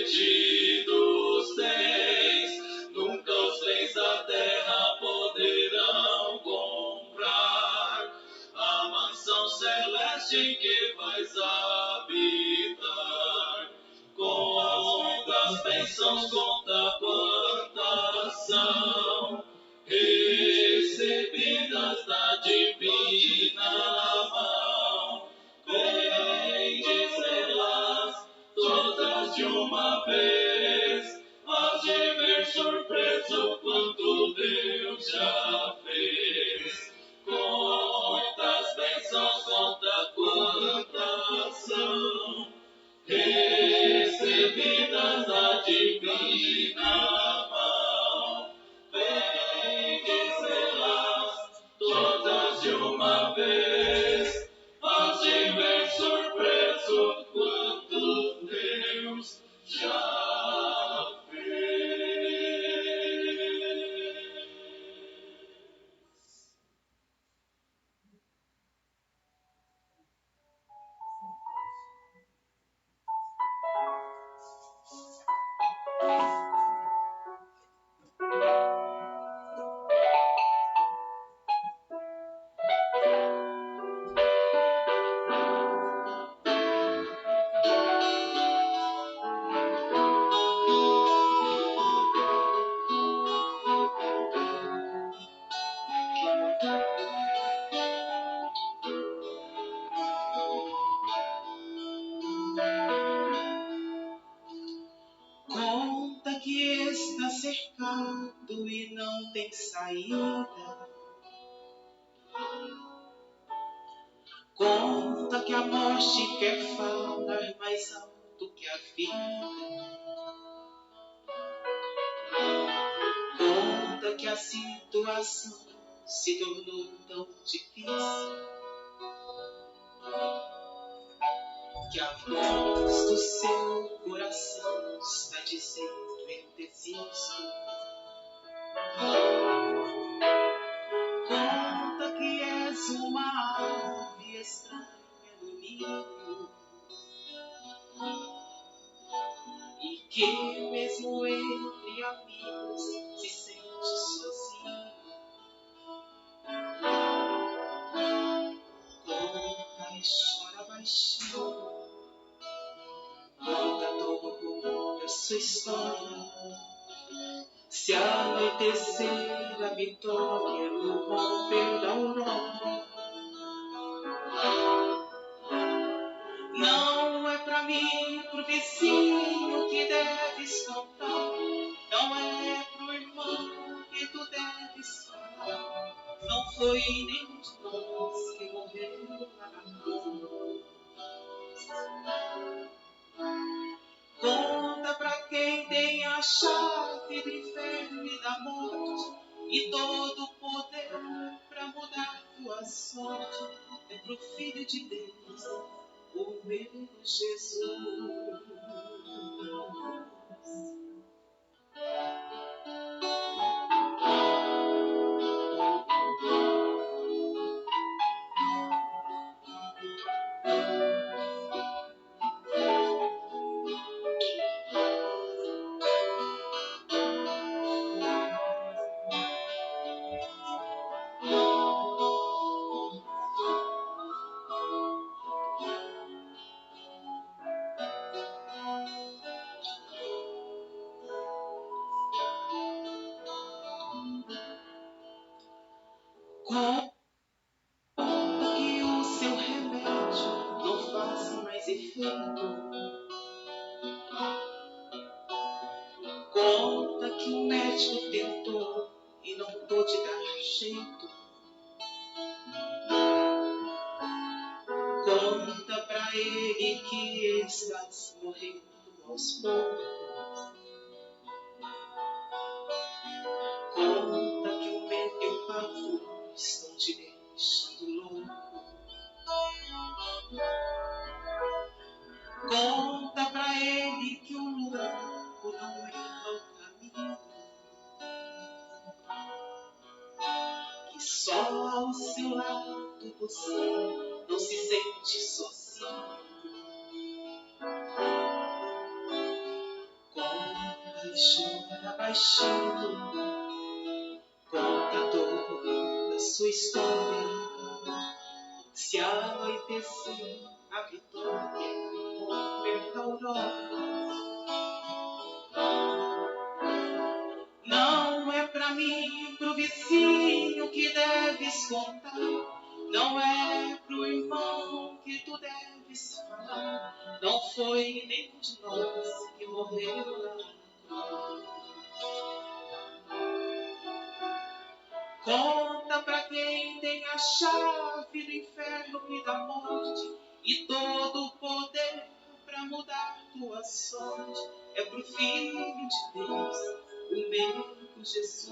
prometidos tens, nunca os bens da terra poderão comprar a mansão celeste em que vais habitar. Conta as bênçãos, conta quantas são recebidas da divina mão. Bendizê-las todas de uma vez, hás de ver surpreso quanto Deus já fez. Conta as bênçãos, conta quantas são recebidas da divina mão. Bendizê-las todas de uma vez, hás de ver surpreso quanto Deus já fez. Conta que está cercado e não tem saída. Conta que a morte quer falar mais alto que a vida. Conta que a situação se tornou tão difícil, que a voz do seu coração está dizendo: eu desisto. Conta que és uma ave estranha no ninho, e que mesmo entre amigos se sente sozinho. Conta e chora baixinho, conta toda a sua história. Se anoitecer a vitória no romper da aurora, não é pra mim, pro vizinho que deves contar, não é pro irmão que tu deves falar, não foi nenhum de nós que morreu lá na cruz. Conta pra quem tem a chave do inferno e da morte e todo o poder pra mudar tua sorte. É pro Filho de Deus, o meu Jesus. Conta que o seu remédio não faz mais efeito. Conta que o médico tentou e não pôde dar jeito. Conta pra ele que estás morrendo aos poucos. Conta que o medo e o pavor estão te deixando louco. Conta pra ele que o louco não erra o caminho, que só ao seu lado você não se sente sozinho. chora baixinho, conta a dor da sua história. Se anoitecer, a vitória morrer da aurora. Não é pra mim, pro vizinho que deves contar. Não é pro irmão que tu deves falar. Não foi nenhum de nós que morreu lá. Conta pra quem tem a chave do inferno e da morte e todo o poder pra mudar tua sorte. É pro Filho de Deus, o meu Jesus.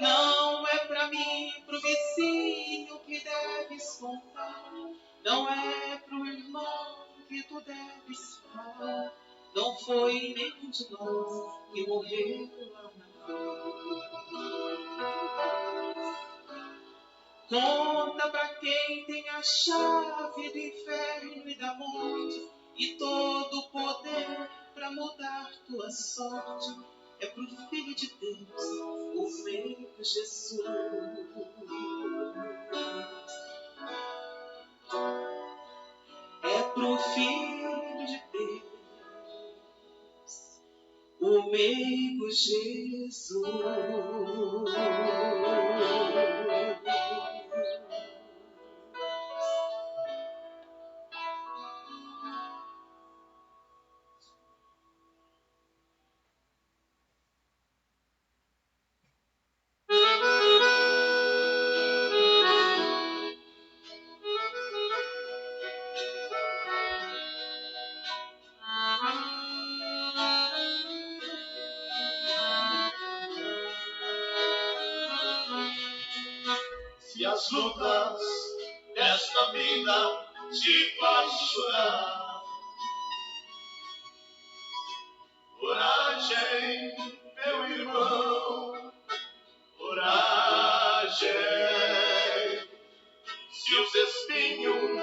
Não é pra mim, pro vizinho que deves contar. Não é pro irmão que tu deves falar. Não foi nenhum de nós que morreu lá na cruz. Conta pra quem tem a chave do inferno e da morte e todo o poder pra mudar tua sorte. É pro Filho de Deus, o meu Jesus. É pro Filho de Deus, o meu Jesus. Se as lutas desta vida te faz chorar, coragem, meu irmão, coragem. Se os espinhos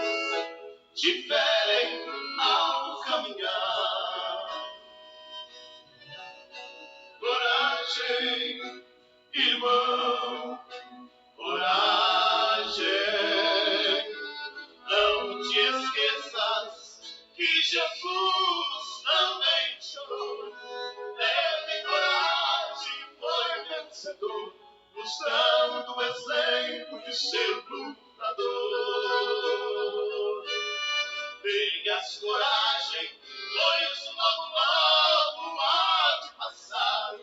te ferem ao caminhar, coragem, irmão, coragem. Não te esqueças que Jesus também chorou. Teve coragem, foi vencedor, nos dando o exemplo de ser lutador. Tenhas coragem, pois logo logo há de passar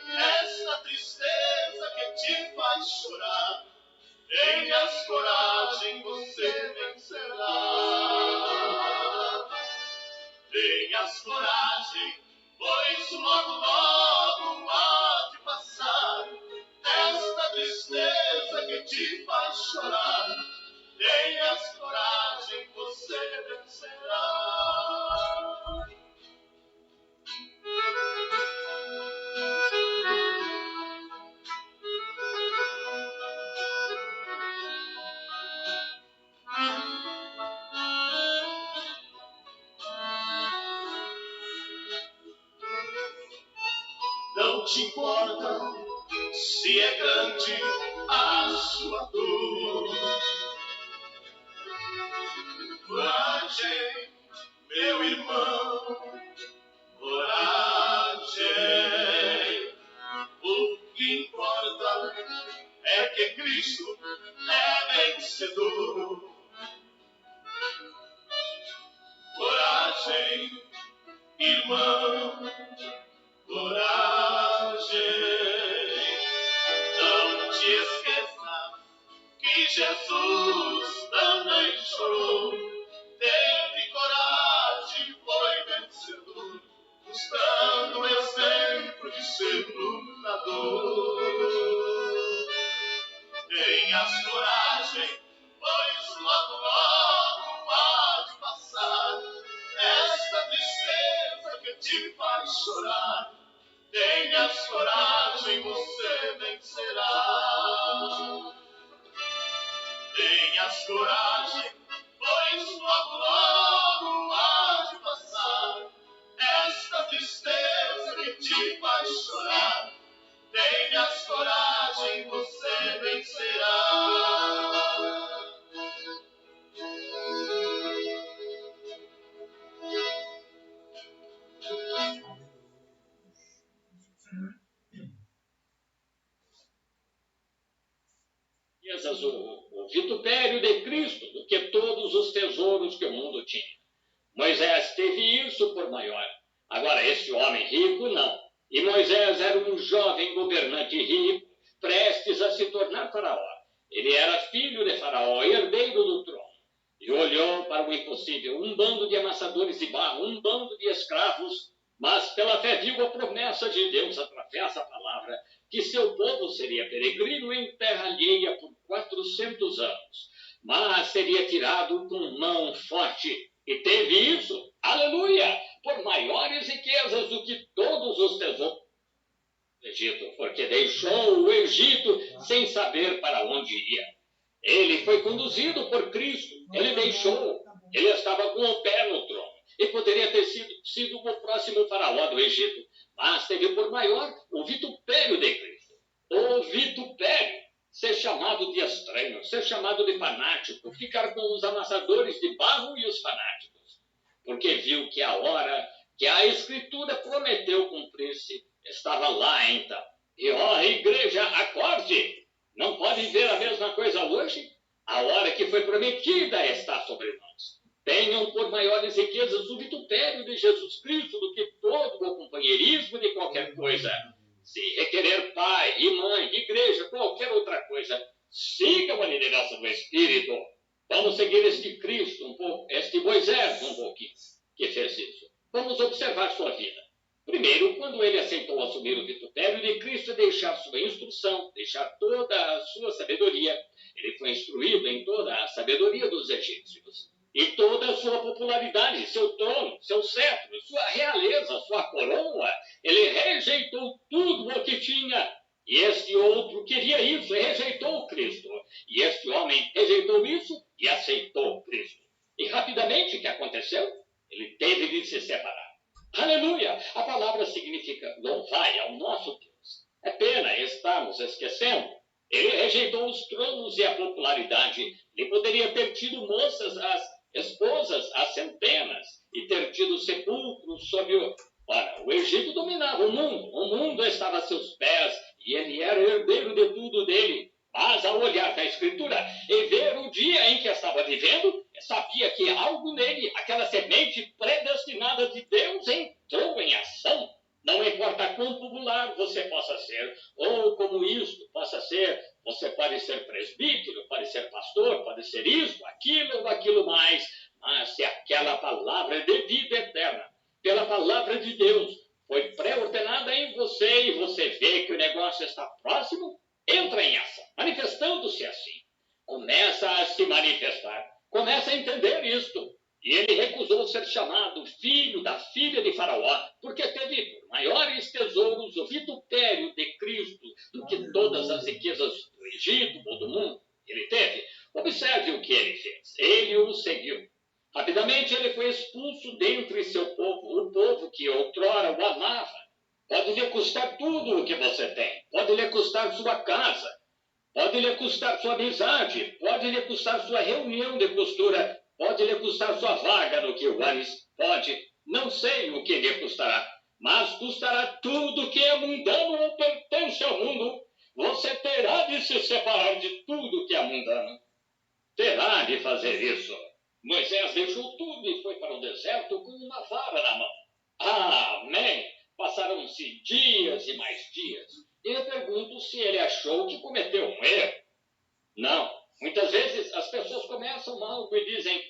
esta tristeza que te faz chorar. Tenhas coragem, você vencerá. Tenhas coragem, pois logo logo há de passar esta tristeza que te faz chorar. Tenhas coragem, você vencerá. Não te importa se é grande a sua dor. Coragem, meu irmão, coragem. O que importa é que Cristo é vencedor. Coragem, irmão, coragem. Não te esqueça que Jesus também chorou. Teve coragem, foi vencedor, nos dando o exemplo de ser lutador. Tenhas coragem, pois logo logo há de passar esta tristeza que te faz chorar. Tenhas coragem, você vencerá. Tenhas coragem, pois logo logo há de passar Moisés teve isso por maior. Agora, esse homem rico, não. E Moisés era um jovem governante rico, prestes a se tornar faraó. Ele era filho de faraó, herdeiro do trono. E olhou para o impossível, um bando de amassadores de barro, um bando de escravos, mas pela fé viu a promessa de Deus através da palavra, que seu povo seria peregrino em terra alheia por 400 anos, mas seria tirado com mão forte. E teve isso, aleluia, por maiores riquezas do que todos os tesouros do Egito, porque deixou o Egito sem saber para onde iria. Ele foi conduzido por Cristo, ele deixou, ele estava com o pé no trono, e poderia ter sido o próximo faraó do Egito, mas teve por maior o vitupério de Cristo. O vitupério, ser chamado de estranho, ser chamado de fanático, ficar com os amassadores de barro e os fanáticos, porque viu que a hora que a Escritura prometeu cumprir-se estava lá então. E ó, igreja, acorde! Não pode ver a mesma coisa hoje? A hora que foi prometida está sobre nós. Tenham por maiores riquezas o vitupério de Jesus Cristo do que todo o companheirismo de qualquer coisa. Se requerer pai e mãe, igreja, qualquer outra coisa, sigam a liderança do Espírito. Vamos seguir este Cristo um pouco, este Moisés um pouquinho, que fez isso. Vamos observar sua vida. Primeiro, quando ele aceitou assumir o vitupério de Cristo e deixar sua instrução, deixar toda a sua sabedoria, ele foi instruído em toda a sabedoria dos egípcios. E toda a sua popularidade, seu trono, seu cetro, sua realeza, sua coroa, ele rejeitou tudo o que tinha. E este outro queria isso e rejeitou Cristo. E este homem rejeitou isso e aceitou Cristo. E rapidamente o que aconteceu? Ele teve de se separar. Aleluia! A palavra significa louvai ao nosso Deus. É pena estarmos esquecendo. Ele rejeitou os tronos e a popularidade. Ele poderia ter tido moças, as esposas, as centenas, e ter tido sepulcros sob o... Ora, o Egito dominava o mundo estava a seus pés, e ele era herdeiro de tudo dele. Mas ao olhar para a Escritura e ver o dia em que estava vivendo, sabia que algo nele, aquela semente predestinada de Deus, entrou em ação. Não importa quão popular você possa ser, ou como isto possa ser, você pode ser presbítero, pode ser pastor, pode ser isso, aquilo ou aquilo mais, mas se aquela palavra de vida eterna, pela palavra de Deus, foi pré-ordenada em você e você vê que o negócio está próximo, entra em ação, manifestando-se assim. Começa a se manifestar, começa a entender isto. E ele recusou ser chamado filho da filha de Faraó, porque teve por maiores tesouros o vitupério de Cristo do que todas as riquezas do Egito ou do mundo. Ele teve. Observe o que ele fez. Ele o seguiu. Rapidamente ele foi expulso dentre seu povo, o povo que outrora o amava. Pode lhe custar tudo o que você tem. Pode lhe custar sua casa. Pode lhe custar sua amizade. Pode lhe custar sua reunião de costura. Pode lhe custar sua vaga no Kiwanis. Pode. Não sei o que lhe custará. Mas custará tudo que é mundano ou pertence ao mundo. Você terá de se separar de tudo que é mundano. Terá de fazer isso. Moisés deixou tudo e foi para o deserto com uma vara na mão. Amém. Passaram-se dias e mais dias. E eu pergunto se ele achou que cometeu um erro. Não. Muitas vezes as pessoas começam algo e dizem,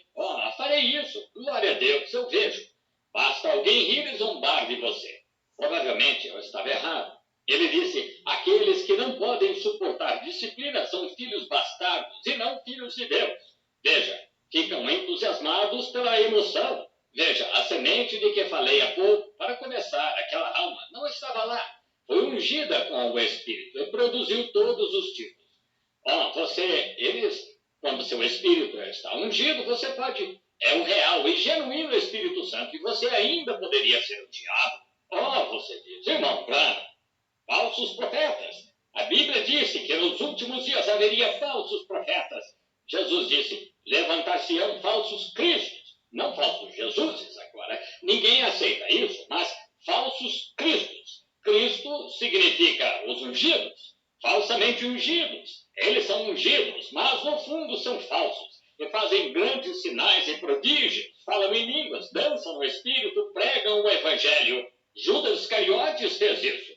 farei isso, glória a Deus, eu vejo. Basta alguém rir e zombar de você. Provavelmente eu estava errado. Ele disse, aqueles que não podem suportar disciplina são filhos bastardos e não filhos de Deus. Veja, ficam entusiasmados pela emoção. Veja, a semente de que falei há pouco, para começar, aquela alma não estava lá. Foi ungida com o Espírito e produziu todos os tipos. Quando seu Espírito está ungido, você pode, é um real e genuíno Espírito Santo, e você ainda poderia ser o diabo. Você diz, irmão Branham, falsos profetas. A Bíblia disse que nos últimos dias haveria falsos profetas. Jesus disse, levantar-se-ão falsos cristos, não falsos Jesuses agora. Ninguém aceita isso, mas falsos cristos. Cristo significa os ungidos, falsamente ungidos. Eles são ungidos, mas no fundo são falsos. E fazem grandes sinais e prodígios, falam em línguas, dão Evangelho, Judas Iscariotes fez isso.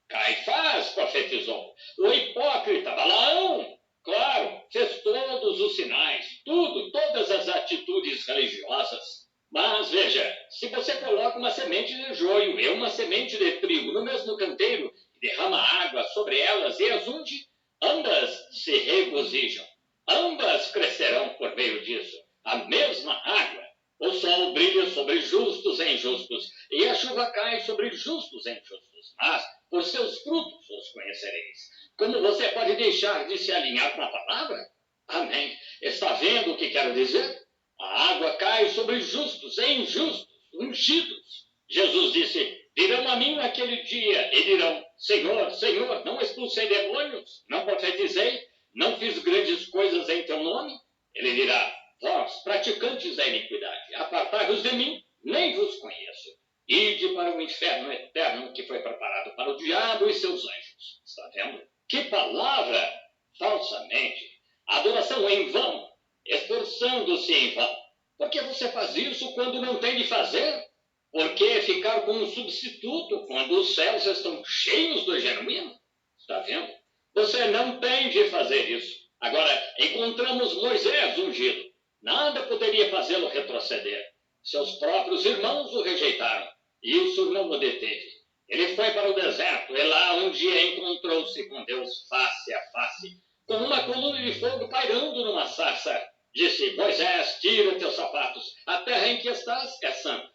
Caifás profetizou. O hipócrita Balaão, claro, fez todos os sinais, todas as atitudes religiosas. Mas veja, se você coloca uma semente de joio e uma semente de trigo no mesmo canteiro e derrama água sobre elas e as unge, ambas se regozijam. Ambas crescerão por meio disso. A mesma água. O sol brilha sobre justos e injustos, e a chuva cai sobre justos e injustos. Mas por seus frutos os conhecereis. Como você pode deixar de se alinhar com a palavra? Amém. Está vendo o que quero dizer? A água cai sobre justos e injustos, ungidos. Jesus disse: virão a mim naquele dia e dirão: Senhor, Senhor, não expulsei demônios, não profetizei, não fiz grandes coisas em teu nome? Ele dirá: vós, praticantes da iniquidade, apartai-vos de mim, nem vos conheço. Ide para o inferno eterno que foi preparado para o diabo e seus anjos. Está vendo? Que palavra! Falsamente. Adoração em vão, esforçando-se em vão. Por que você faz isso quando não tem de fazer? Por que ficar com um substituto quando os céus estão cheios do genuíno? Está vendo? Você não tem de fazer isso. Agora, encontramos Moisés ungido. Nada poderia fazê-lo retroceder. Seus próprios irmãos o rejeitaram. Isso não o deteve. Ele foi para o deserto e lá um dia encontrou-se com Deus face a face, com uma coluna de fogo pairando numa sarça. Disse: Moisés, tira teus sapatos, a terra em que estás é santa.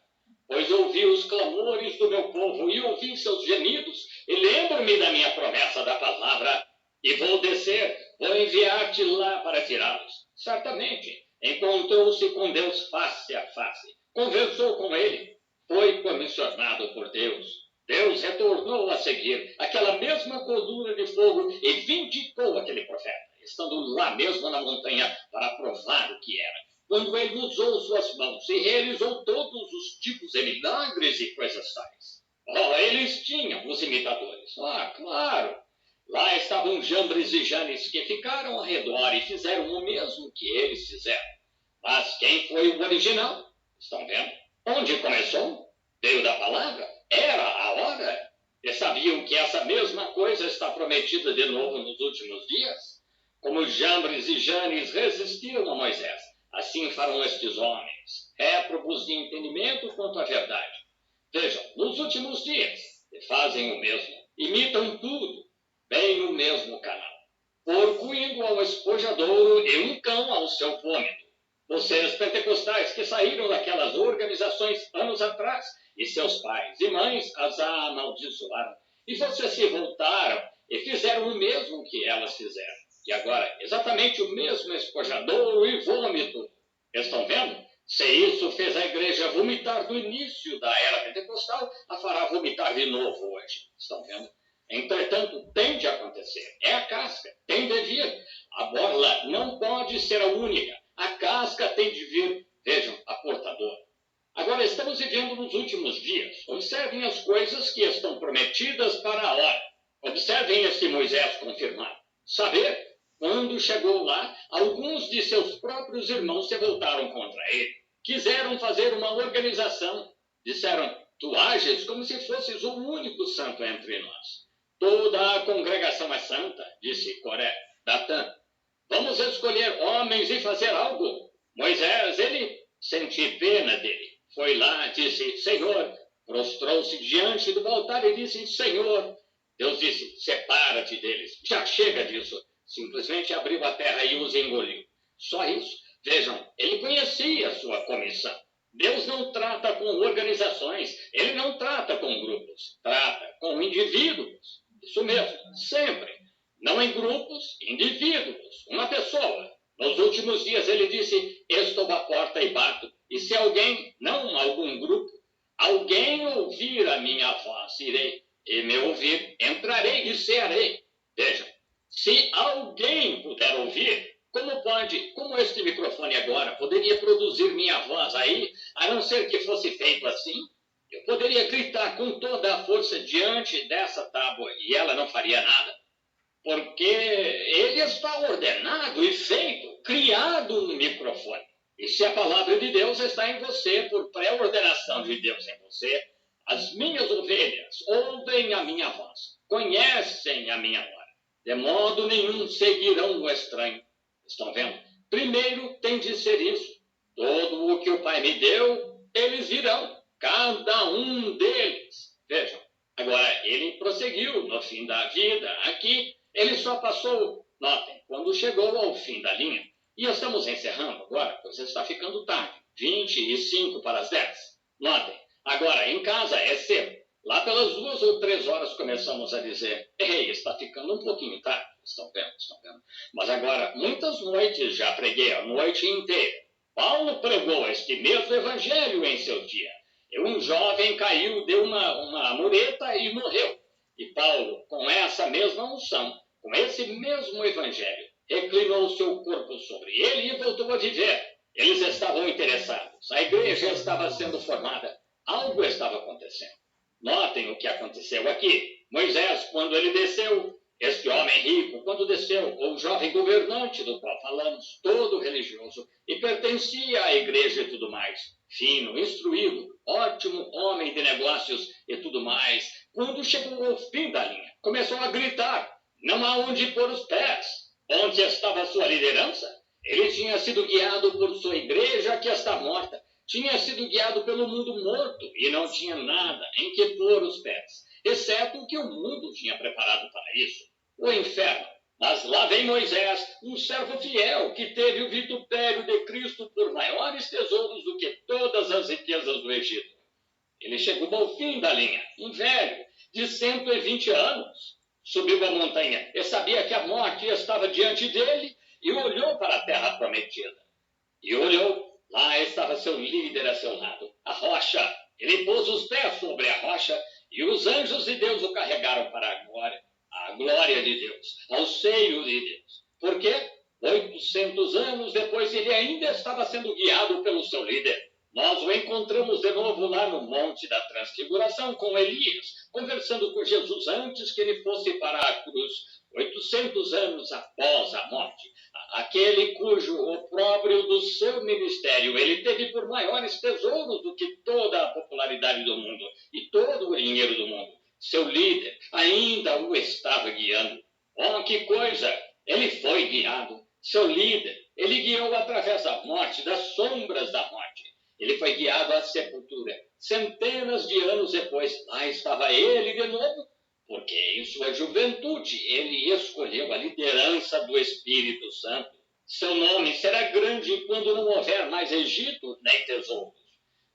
Pois ouvi os clamores do meu povo e ouvi seus gemidos, e lembro-me da minha promessa da palavra, e vou descer, vou enviar-te lá para tirá-los. Certamente, encontrou-se com Deus face a face, conversou com ele, foi comissionado por Deus. Deus retornou a seguir aquela mesma coluna de fogo e vindicou aquele profeta, estando lá mesmo na montanha para provar o que era. Quando ele usou suas mãos e realizou todos os tipos de milagres e coisas tais. Eles tinham os imitadores. Claro. Lá estavam Jambres e Janes que ficaram ao redor e fizeram o mesmo que eles fizeram. Mas quem foi o original? Estão vendo? Onde começou? Veio da palavra? Era a hora. E sabiam que essa mesma coisa está prometida de novo nos últimos dias? Como Jambres e Janes resistiram a Moisés, assim farão estes homens, réprobos de entendimento quanto à verdade. Vejam, nos últimos dias, fazem o mesmo, imitam tudo, bem no mesmo canal. Porco indo ao espojadouro e um cão ao seu vômito. Vocês pentecostais que saíram daquelas organizações anos atrás, e seus pais e mães as amaldiçoaram, e vocês se voltaram e fizeram o mesmo que elas fizeram. E agora, exatamente o mesmo espojadouro e vômito. Estão vendo? Se isso fez a igreja vomitar do início da era pentecostal, a fará vomitar de novo hoje. Estão vendo? Entretanto, tem de acontecer. É a casca, tem de vir. A borla não pode ser a única. A casca tem de vir. Vejam, a portadora. Agora, estamos vivendo nos últimos dias. Observem as coisas que estão prometidas para a hora. Observem esse Moisés confirmado. Saber, quando chegou lá, alguns de seus próprios irmãos se voltaram contra ele. Quiseram fazer uma organização. Disseram: tu ages como se fosses o único santo entre nós. Toda a congregação é santa, disse Coré, Datã. Vamos escolher homens e fazer algo. Moisés, ele sentiu pena dele. Foi lá, disse: Senhor. Prostrou-se diante do altar e disse: Senhor. Deus disse: separa-te deles. Já chega disso. Simplesmente abriu a terra e os engoliu. Só isso. Vejam, ele conhecia a sua comissão. Deus não trata com organizações, ele não trata com grupos, trata com indivíduos. Isso mesmo, sempre. Não em grupos, indivíduos, uma pessoa. Nos últimos dias ele disse: estou à porta e bato. E se alguém, não algum grupo, alguém ouvir a minha voz, irei. E me ouvir, entrarei e cearei. Vejam, se alguém puder ouvir, como este microfone agora poderia produzir minha voz aí, a não ser que fosse feito assim? Eu poderia gritar com toda a força diante dessa tábua e ela não faria nada. Porque ele está ordenado e feito, criado um microfone. E se a palavra de Deus está em você, por pré-ordenação de Deus em você, as minhas ovelhas ouvem a minha voz, conhecem a minha voz, de modo nenhum seguirão o estranho. Estão vendo? Primeiro tem de ser isso. Todo o que o Pai me deu, eles virão, cada um deles. Vejam, agora ele prosseguiu no fim da vida. Aqui ele só passou, notem, quando chegou ao fim da linha. E estamos encerrando agora, pois está ficando tarde, 25 para as 10. Notem, agora em casa é cedo. Lá pelas 2 ou 3 horas começamos a dizer, ei, está ficando um pouquinho tarde. Estão vendo, estão vendo. Mas agora, muitas noites já preguei a noite inteira. Paulo pregou este mesmo evangelho em seu dia. E um jovem caiu, deu uma mureta e morreu. E Paulo, com essa mesma unção, com esse mesmo evangelho, reclinou seu corpo sobre ele e voltou a viver. Eles estavam interessados. A igreja estava sendo formada. Algo estava acontecendo. Notem o que aconteceu aqui. Moisés, quando ele desceu, este homem rico, quando desceu, o jovem governante do qual falamos, todo religioso, e pertencia à igreja e tudo mais, fino, instruído, ótimo homem de negócios e tudo mais, quando chegou ao fim da linha, começou a gritar, não há onde pôr os pés. Onde estava sua liderança? Ele tinha sido guiado por sua igreja que está morta, tinha sido guiado pelo mundo morto e não tinha nada em que pôr os pés, exceto o que o mundo tinha preparado para isso, o inferno. Mas lá vem Moisés, um servo fiel, que teve o vitupério de Cristo por maiores tesouros do que todas as riquezas do Egito. Ele chegou ao fim da linha, um velho, de 120 anos. Subiu a montanha e sabia que a morte estava diante dele e olhou para a terra prometida. E olhou, lá estava seu líder a seu lado, a rocha. Ele pôs os pés sobre a rocha e os anjos de Deus o carregaram para a glória de Deus, ao seio de Deus. Por quê? 800 anos depois ele ainda estava sendo guiado pelo seu líder. Nós o encontramos de novo lá no Monte da Transfiguração com Elias, conversando com Jesus antes que ele fosse para a cruz, 800 anos após a morte. Aquele cujo opróbrio do seu ministério ele teve por maiores tesouros do que toda a popularidade do mundo e todo o dinheiro do mundo. Seu líder ainda o estava guiando. Oh, que coisa! Ele foi guiado. Seu líder, ele guiou através da morte, das sombras da morte. Ele foi guiado à sepultura. Centenas de anos depois, lá estava ele de novo, porque em sua juventude ele escolheu a liderança do Espírito Santo. Seu nome será grande quando não houver mais Egito nem tesouros.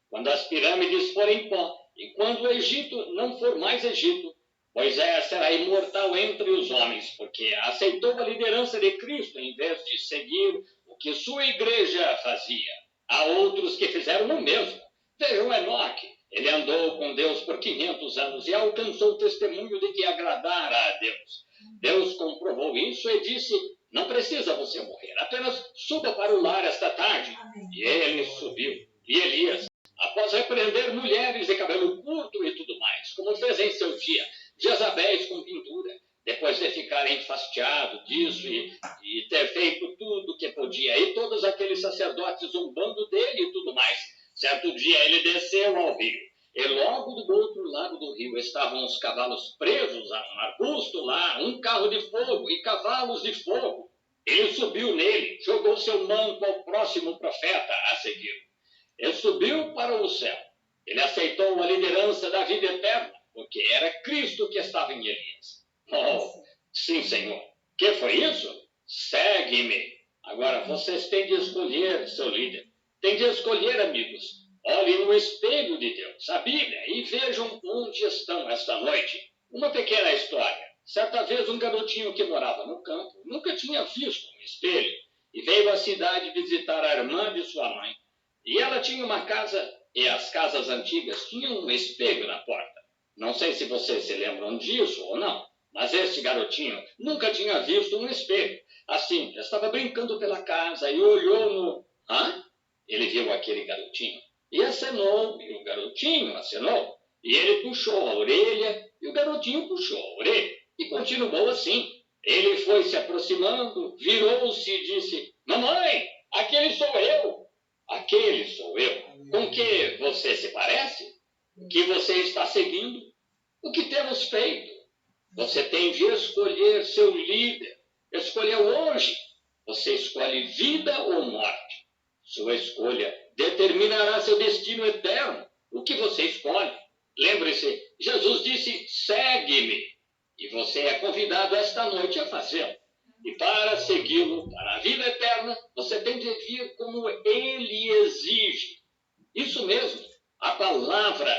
Quando as pirâmides forem pó e quando o Egito não for mais Egito, Moisés será imortal entre os homens, porque aceitou a liderança de Cristo em vez de seguir o que sua igreja fazia. Há outros que fizeram o mesmo. Vejam Enoque. Ele andou com Deus por 500 anos e alcançou o testemunho de que agradara a Deus. Deus comprovou isso e disse, não precisa você morrer, apenas suba para o lar esta tarde. E ele subiu. E Elias, após repreender mulheres de cabelo curto e tudo mais, como fez em seu dia, Jezabéis com pintura, depois de ficar enfastiado disso e ter feito tudo o que podia, e todos aqueles sacerdotes zombando dele e tudo mais, certo dia ele desceu ao rio, e logo do outro lado do rio estavam os cavalos presos a um arbusto lá, um carro de fogo e cavalos de fogo. Ele subiu nele, jogou seu manto ao próximo profeta a seguir. Ele subiu para o céu. Ele aceitou a liderança da vida eterna, porque era Cristo que estava em Elias. Oh, sim, Senhor. Que foi isso? Segue-me. Agora, vocês têm de escolher seu líder. Têm de escolher, amigos. Olhem no espelho de Deus, a Bíblia, e vejam onde estão esta noite. Uma pequena história. Certa vez, um garotinho que morava no campo nunca tinha visto um espelho e veio à cidade visitar a irmã de sua mãe. E ela tinha uma casa, e as casas antigas tinham um espelho na porta. Não sei se vocês se lembram disso ou não, mas este garotinho nunca tinha visto um espelho. Assim, estava brincando pela casa e olhou no... Ele viu aquele garotinho e acenou, e o garotinho acenou. E ele puxou a orelha e o garotinho puxou a orelha. E continuou assim. Ele foi se aproximando, virou-se e disse, mamãe, aquele sou eu. Aquele sou eu. Com que você se parece? O que você está seguindo? O que temos feito? Você tem de escolher seu líder. Escolha hoje. Você escolhe vida ou morte. Sua escolha determinará seu destino eterno. O que você escolhe? Lembre-se, Jesus disse, segue-me. E você é convidado esta noite a fazê-lo. E para segui-lo, para a vida eterna, você tem de vir como ele exige. Isso mesmo, a palavra,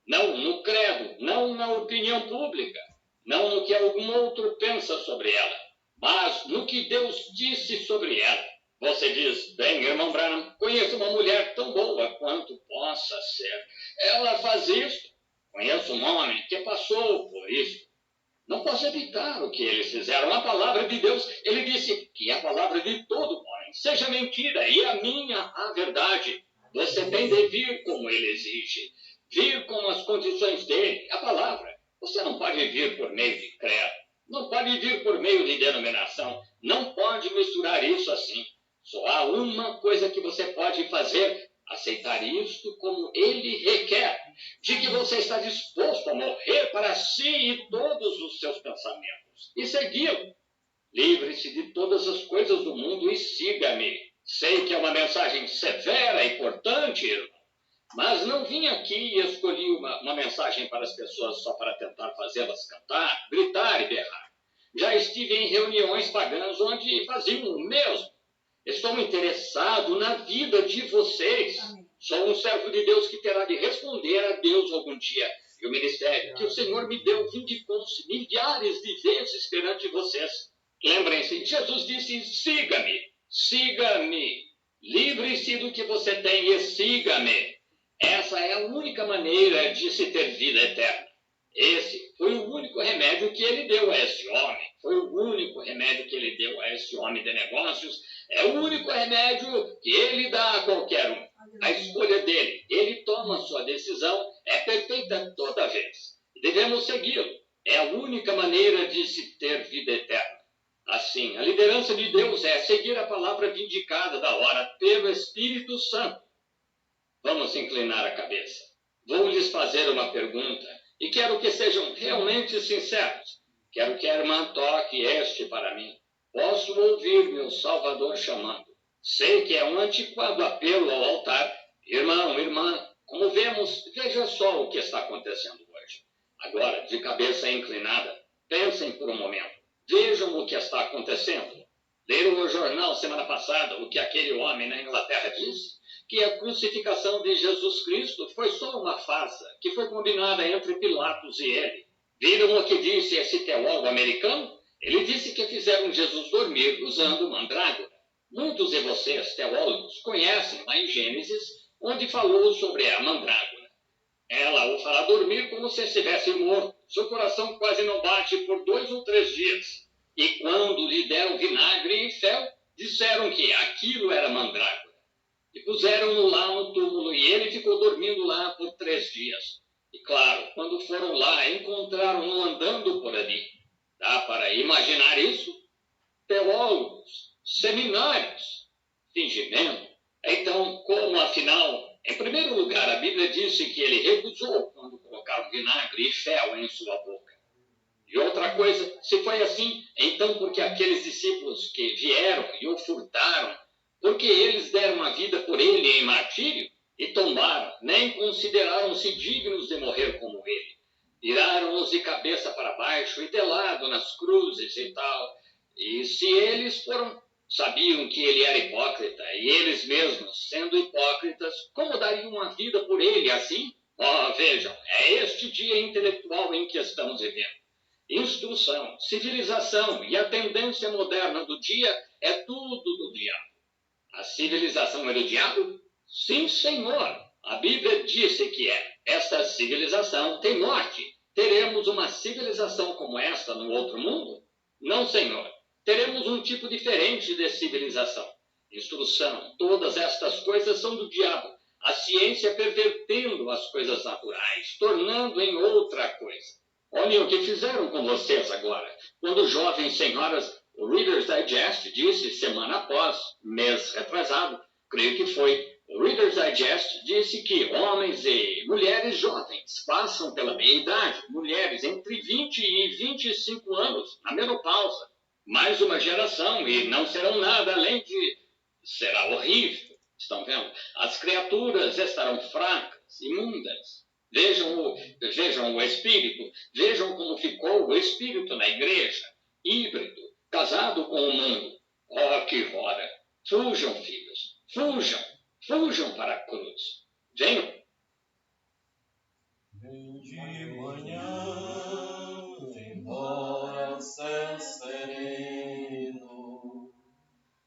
não no credo, não na opinião pública, não no que algum outro pensa sobre ela, mas no que Deus disse sobre ela. Você diz, bem, irmão Branham, conheço uma mulher tão boa quanto possa ser. Ela faz isto. Conheço um homem que passou por isso. Não posso evitar o que eles fizeram. A palavra de Deus, ele disse que a palavra de todo homem seja mentira e a minha a verdade. Você tem de vir como ele exige, vir com as condições dele, a palavra. Você não pode vir por meio de credo, não pode vir por meio de denominação, não pode misturar isso assim. Só há uma coisa que você pode fazer, aceitar isto como ele requer, de que você está disposto a morrer para si e todos os seus pensamentos, e segui-lo. Livre-se de todas as coisas do mundo e siga-me. Sei que é uma mensagem severa e cortante, irmão, mas não vim aqui e escolhi uma mensagem para as pessoas só para tentar fazê-las cantar, gritar e berrar. Já estive em reuniões pagãs onde faziam o mesmo. Estou interessado na vida de vocês. Amém. Sou um servo de Deus que terá de responder a Deus algum dia. E o ministério que o Senhor me deu vindicou-se milhares de vezes perante vocês. Lembrem-se, Jesus disse, siga-me, siga-me. Livre-se do que você tem e siga-me. Essa é a única maneira de se ter vida eterna. Esse foi o único remédio que ele deu a esse homem. Foi o único remédio que ele deu a esse homem de negócios. É o único remédio que ele dá a qualquer um. A escolha dele, ele toma a sua decisão, é perfeita toda vez. Devemos segui-lo. É a única maneira de se ter vida eterna. Assim, a liderança de Deus é seguir a palavra vindicada da hora pelo Espírito Santo. Vamos inclinar a cabeça. Vou lhes fazer uma pergunta. E quero que sejam realmente sinceros. Quero que a irmã toque este para mim. Posso ouvir meu Salvador chamando. Sei que é um antiquado apelo ao altar. Irmão, irmã, como vemos, veja só o que está acontecendo hoje. Agora, de cabeça inclinada, pensem por um momento. Vejam o que está acontecendo. Leram no jornal semana passada o que aquele homem na Inglaterra disse? Que a crucificação de Jesus Cristo foi só uma farsa que foi combinada entre Pilatos e ele. Viram o que disse esse teólogo americano? Ele disse que fizeram Jesus dormir usando mandrágora. Muitos de vocês, teólogos, conhecem lá em Gênesis, onde falou sobre a mandrágora. Ela o fará dormir como se estivesse morto. Seu coração quase não bate por 2 ou 3 dias. E quando lhe deram vinagre e fel, disseram que aquilo era mandrágora. E puseram-no lá no túmulo, e ele ficou dormindo lá por 3 dias. E claro, quando foram lá, encontraram-no andando por ali. Dá para imaginar isso? Teólogos, seminários, fingimento. Então, como afinal, em primeiro lugar, a Bíblia disse que ele recusou quando colocaram vinagre e fel em sua boca. E outra coisa, se foi assim, então porque aqueles discípulos que vieram e o furtaram, porque eles deram a vida por ele em martírio e tombaram, nem consideraram-se dignos de morrer como ele. Tiraram-nos de cabeça para baixo e de lado nas cruzes e tal. E se eles sabiam que ele era hipócrita, e eles mesmos, sendo hipócritas, como dariam a vida por ele assim? Vejam, é este dia intelectual em que estamos vivendo. Instrução, civilização e a tendência moderna do dia é tudo do diabo. A civilização é do diabo? Sim, Senhor. A Bíblia disse que é. Esta civilização tem morte. Teremos uma civilização como esta no outro mundo? Não, Senhor. Teremos um tipo diferente de civilização. Instrução, todas estas coisas são do diabo. A ciência pervertendo as coisas naturais, tornando em outra coisa. Olhem o que fizeram com vocês agora. Quando jovens senhoras, o Reader's Digest disse semana após, mês retrasado, creio que foi, O Reader's Digest disse que homens e mulheres jovens passam pela meia-idade, mulheres entre 20 e 25 anos, na menopausa. Mais uma geração e não serão nada além de... Será horrível. Estão vendo? As criaturas estarão fracas, imundas. Vejam o espírito, vejam como ficou o espírito na igreja, híbrido, casado com o mundo. Oh, que hora! Fujam, filhos, fujam para a cruz. Venham. Vem de manhã, embora o céu sereno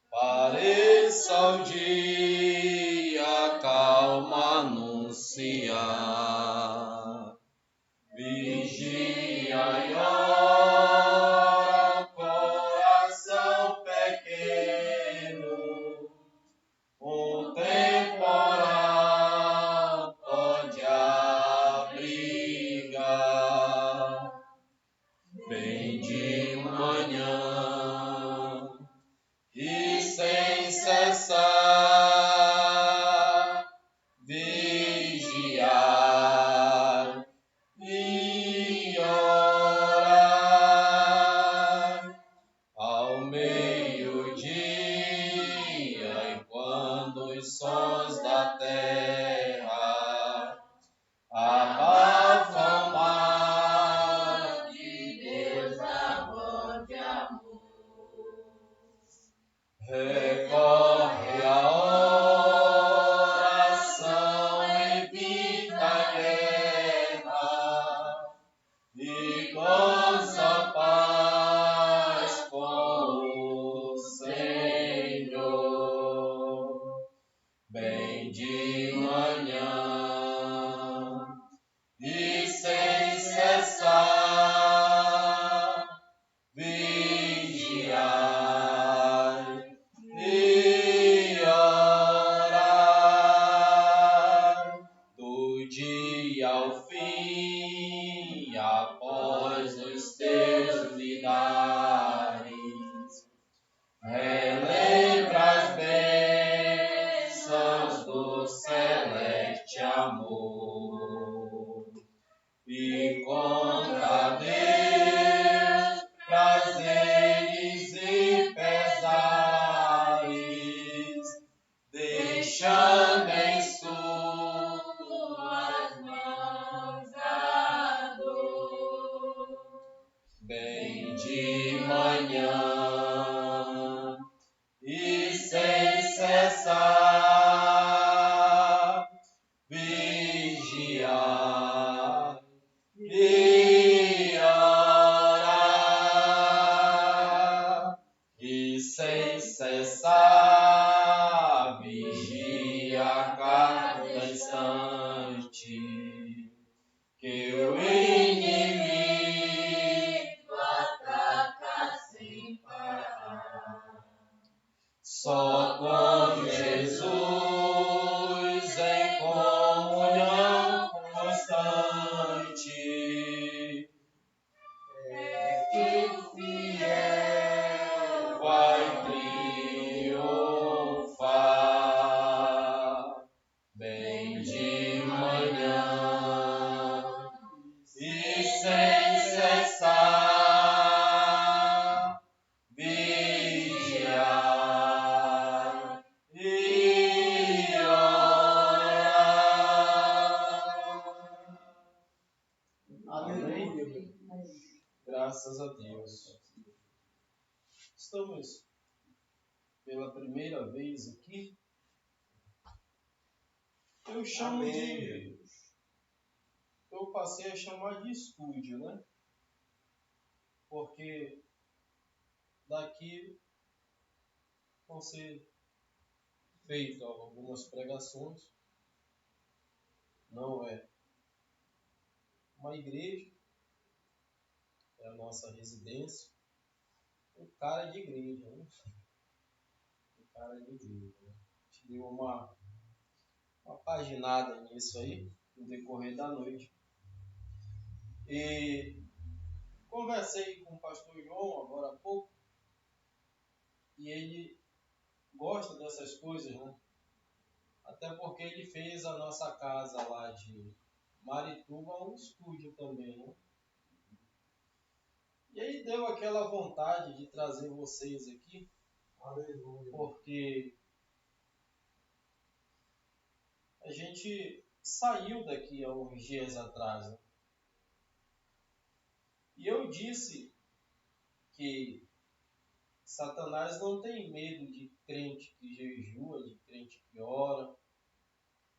pareça o dia calma anunciar. Vigia e ora, coração pequeno, o temporal pode abrigar. Vem de manhã e sem cessar vigiar e orar ao meio-dia, e quando os sons da terra abafam o mar de Deus, amor de amor, recorre a oração, evita a guerra e goza paz com o Senhor. Bem de manhã e sem cessar vigiar e orar, do dia ao fim, após os teus milagres, relembra as bênçãos do celeste amor e conta a Deus prazeres e pesares, deixando em suas mãos a dor. Bem de manhã e sem cessar vigiar e orar, e sem cessar vigia a cada instante que o inimigo ataca sem parar. Só com Jesus em comunhão constante é que o fiel vai triunfar. Bem de manhã e sem cessar vigiar e orar. Amém. Graças a Deus. Estamos pela primeira vez aqui. Eu chamo de... Eu passei a chamar de estúdio, né? Porque daqui vão ser feitas algumas pregações. Não é uma igreja, é a nossa residência. O cara de igreja, né? O cara de igreja, né? A gente deu uma paginada nisso aí no decorrer da noite. E conversei com o pastor João agora há pouco, e ele gosta dessas coisas, né? Até porque ele fez a nossa casa lá de Marituba um estúdio também, né? E aí deu aquela vontade de trazer vocês aqui, porque a gente saiu daqui há uns dias atrás, né? E eu disse que Satanás não tem medo de crente que jejua, de crente que ora,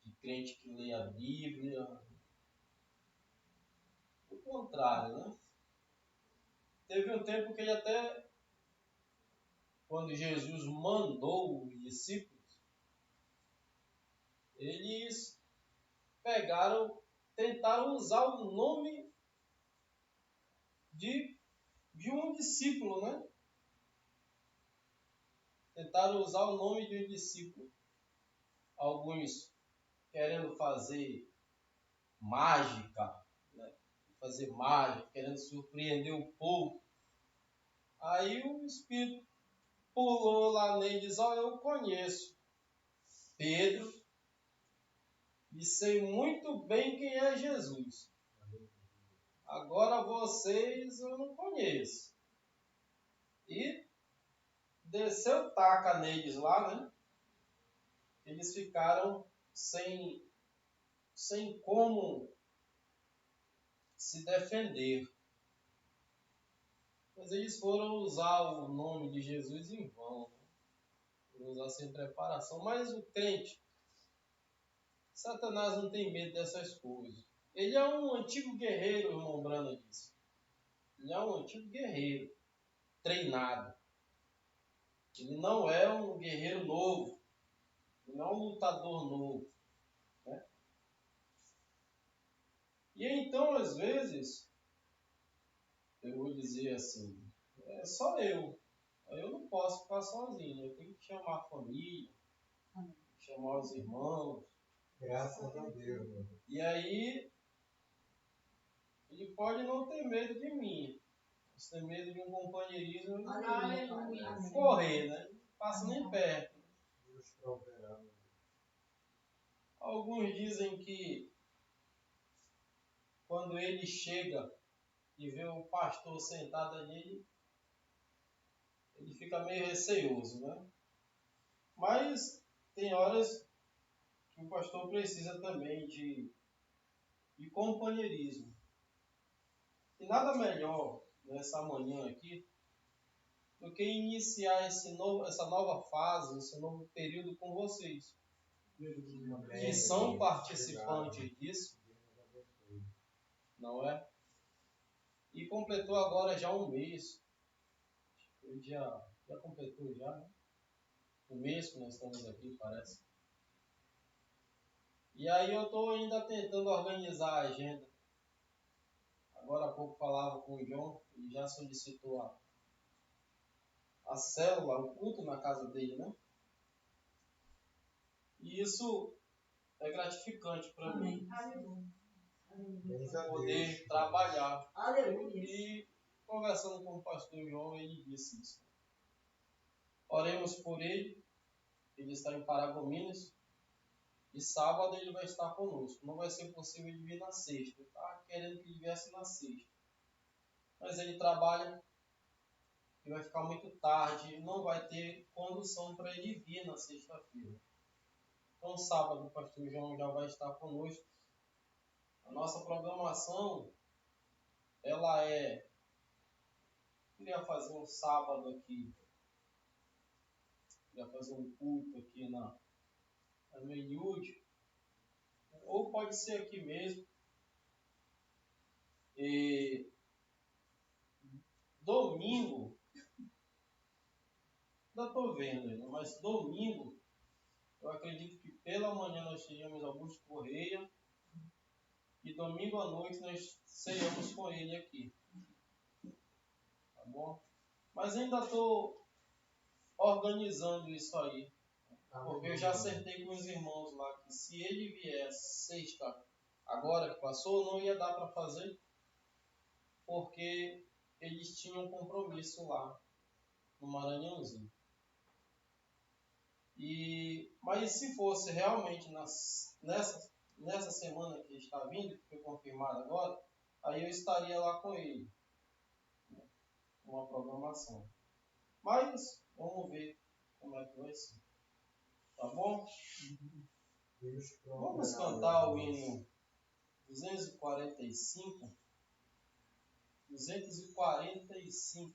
de crente que lê a Bíblia. O contrário, né? Teve um tempo que ele até, quando Jesus mandou os discípulos, eles tentaram usar o nome de um discípulo, né? Tentaram usar o nome de um discípulo. Alguns querendo fazer mágica, né? Querendo surpreender o povo. Aí o Espírito pulou lá nele e diz: olha, eu conheço Pedro e sei muito bem quem é Jesus. Agora vocês eu não conheço. E desceu taca neles lá, né? Eles ficaram sem como se defender. Mas eles foram usar o nome de Jesus em vão, né? Foram usar sem preparação. Mas o crente, Satanás não tem medo dessas coisas. Ele é um antigo guerreiro, o irmão Brana disse. Ele é um antigo guerreiro, treinado. Ele não é um guerreiro novo. Ele não é um lutador novo. Né? E então, às vezes, eu vou dizer assim, é só eu. Eu não posso ficar sozinho. Eu tenho que chamar a família, chamar os irmãos. Graças a Deus. E aí, ele pode não ter medo de mim. Se ter medo de um companheirismo, ele correr, né? Não passa nem perto. Deus proverá. Alguns dizem que quando ele chega e vê o pastor sentado ali, ele fica meio receoso, né? Mas tem horas que o pastor precisa também de companheirismo. E nada melhor nessa manhã aqui do que iniciar essa nova fase, esse novo período com vocês, que são participantes disso, não é? E completou agora já um mês. Já completou já, né? Um mês que nós estamos aqui, parece. E aí eu estou ainda tentando organizar a agenda. Agora há pouco falava com o João, ele já solicitou a célula, o culto na casa dele, né? E isso é gratificante para mim. Poder trabalhar. E conversando com o pastor João, ele disse isso. Oremos por ele. Ele está em Paragominas. E sábado ele vai estar conosco. Não vai ser possível ele vir na sexta. Eu estava querendo que ele viesse na sexta. Mas ele trabalha e vai ficar muito tarde. Não vai ter condução para ele vir na sexta-feira. Então sábado o pastor João já vai estar conosco. A nossa programação, ela é... Queria fazer um sábado aqui. Queria fazer um culto aqui na Meiúde. Ou pode ser aqui mesmo. E domingo, ainda estou vendo ainda, mas domingo, eu acredito que pela manhã nós teríamos Augusto Correia e domingo à noite nós ceamos com ele aqui. Tá bom? Mas ainda estou organizando isso aí. Porque eu já acertei com os irmãos lá que se ele vier sexta, agora que passou, não ia dar para fazer, porque eles tinham um compromisso lá no Maranhãozinho. Mas se fosse realmente nessa semana que está vindo, que foi confirmado agora, aí eu estaria lá com ele, né, uma programação. Mas vamos ver como é que vai ser. Tá bom? Vamos cantar o hino 245. 245.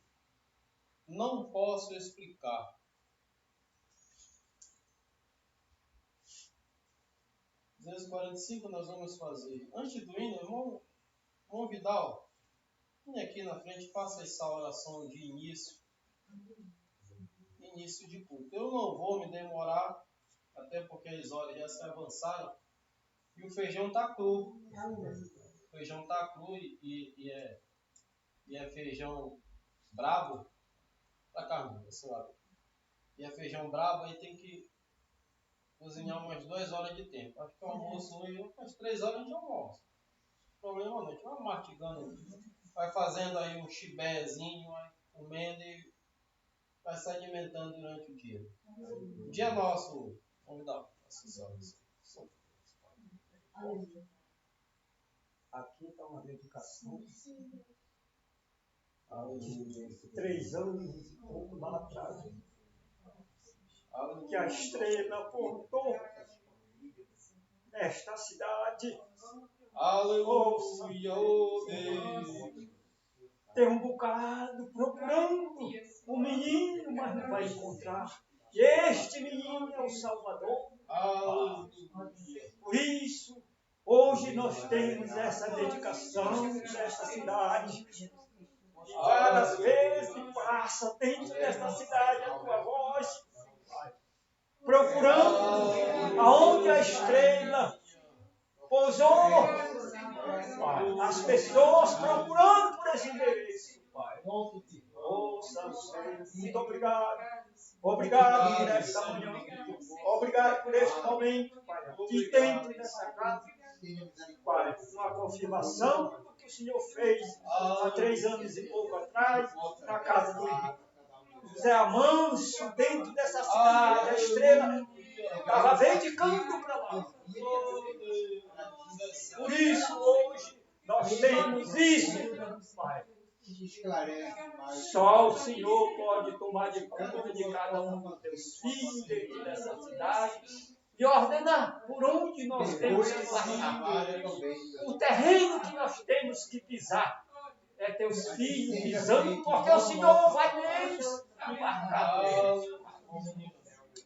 Não posso explicar. 245 nós vamos fazer. Antes do hino, irmão Vidal, vem aqui na frente, faça essa oração de início de culto. Eu não vou me demorar, até porque as horas já se avançaram. E o feijão está cru. O feijão está cru e é feijão brabo. Pra cá, desse lado. E é feijão brabo, aí tem que cozinhar umas 2 horas de tempo. Acho que o almoço hoje, umas 3 horas a gente almoça. Problema não, a gente vai mastigando, vai fazendo aí um chibézinho, vai comendo e vai se alimentando durante o dia. O dia é nosso, vamos dar essas horas. Aqui está uma dedicação de 3 anos e pouco lá atrás, que a estrela apontou nesta cidade. Aleluia, oh Deus. Tem um bocado procurando o menino, mas não vai encontrar. E este menino é o Salvador. Aleluia. Por isso, hoje nós temos essa dedicação nesta cidade. E várias vezes passa dentro desta cidade a tua voz, procurando aonde a estrela pousou. As pessoas procurando por esse endereço, Pai. Oh, Santo Deus, muito obrigado. Obrigado por esta manhã. Obrigado por este momento, Pai. Que dentro dessa casa, Pai, uma confirmação do que o Senhor fez há 3 anos e pouco atrás, na casa do José Amâncio, dentro dessa cidade, a estrela estava dedicando para lá. Por isso, hoje, nós temos isso, Pai. Só o Senhor pode tomar de conta de cada um dos teus filhos dentro dessa cidade e ordenar por onde nós temos que passar. O terreno que nós temos que pisar é teus filhos pisando, porque o Senhor vai neles embarcar neles.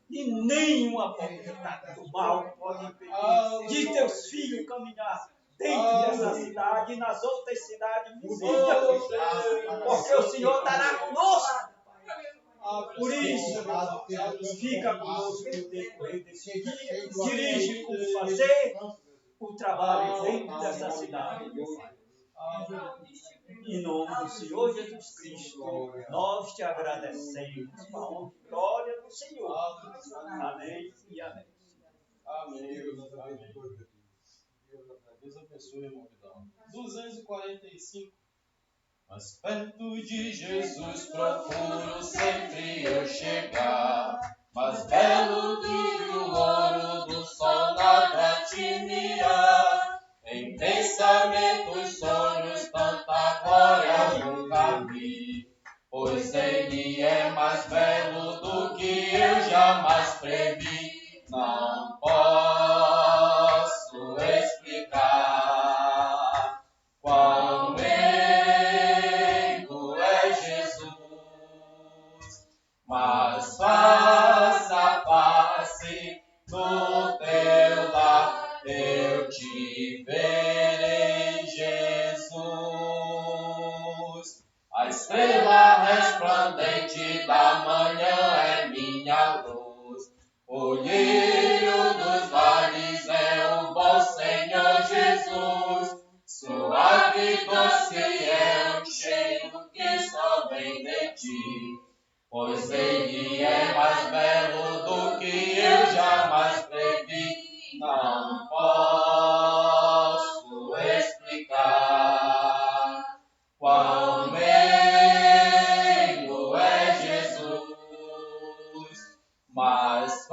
E nenhuma potestade do mal pode impedir de teus filhos caminhar dentro dessa cidade e nas outras cidades vizinhas, porque o Senhor estará conosco. Por isso, fica conosco no decorrer desse dia, dirige como fazer o trabalho dentro dessa cidade, meu Pai. Em nome do Senhor Jesus Cristo, nós te agradecemos com a honra e glória do Senhor. Amém e amém. Amém. Deus abençoe, irmão Vidal. 245. Mas perto de Jesus procuro sempre eu chegar. Mais belo que o ouro do sol nada te mirar. Em pensamentos, sonhos, tanta glória nunca vi. Pois ele é mais belo do que eu jamais previ. Não posso explicar quão meigo é Jesus, mas face a face no teu lar eu te verei, Jesus. A estrela resplandente da manhã é minha luz. O lírio dos vales é o bom Senhor Jesus. Suave, doce é o cheiro que só vem de ti. Pois ele é mais belo do que eu jamais previ. Não posso explicar quão meigo é Jesus. Mas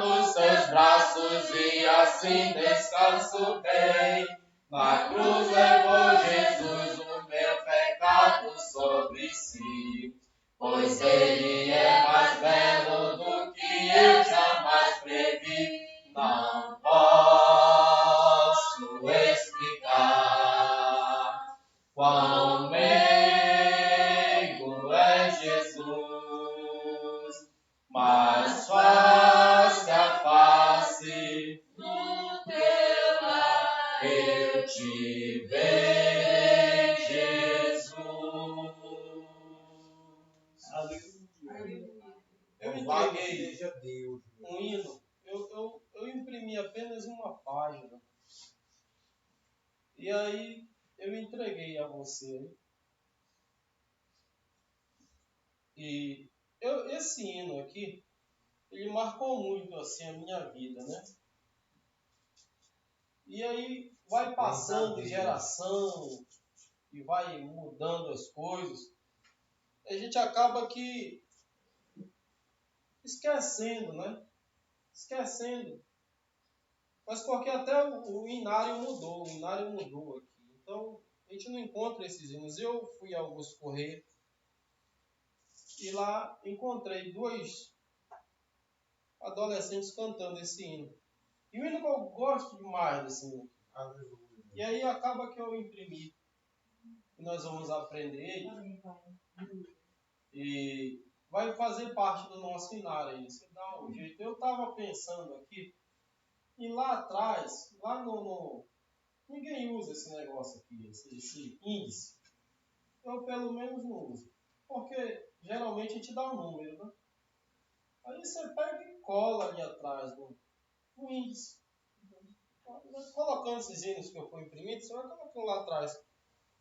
nos seus braços e assim descanso bem. Na cruz levou Jesus o meu pecado sobre si, pois ele é mais belo do que eu jamais previ. Não posso explicar quão meigo é Jesus, mas face a face no teu lar eu te verei, Jesus. Eu entreguei um hino. Eu imprimi apenas uma página. E aí eu entreguei a você. E esse hino aqui, ele marcou muito assim a minha vida, né? E aí vai passando de geração e vai mudando as coisas. A gente acaba que esquecendo, né? Esquecendo. Mas porque até o inário mudou aqui. Então, a gente não encontra esses hinos. Eu fui ao Augusto Correia e lá encontrei 2 adolescentes cantando esse hino. E o hino que eu gosto demais desse hino. E aí acaba que eu imprimi. E nós vamos aprender ele. E vai fazer parte do nosso inário aí. Você dá um jeito. Eu estava pensando aqui. E lá atrás, lá no ninguém usa esse negócio aqui, esse índice. Eu pelo menos não uso. Porque geralmente a gente dá um número, né? Aí você pega e cola ali atrás no índice. Colocando esses hinos que eu fui imprimindo, você vai colocando lá atrás.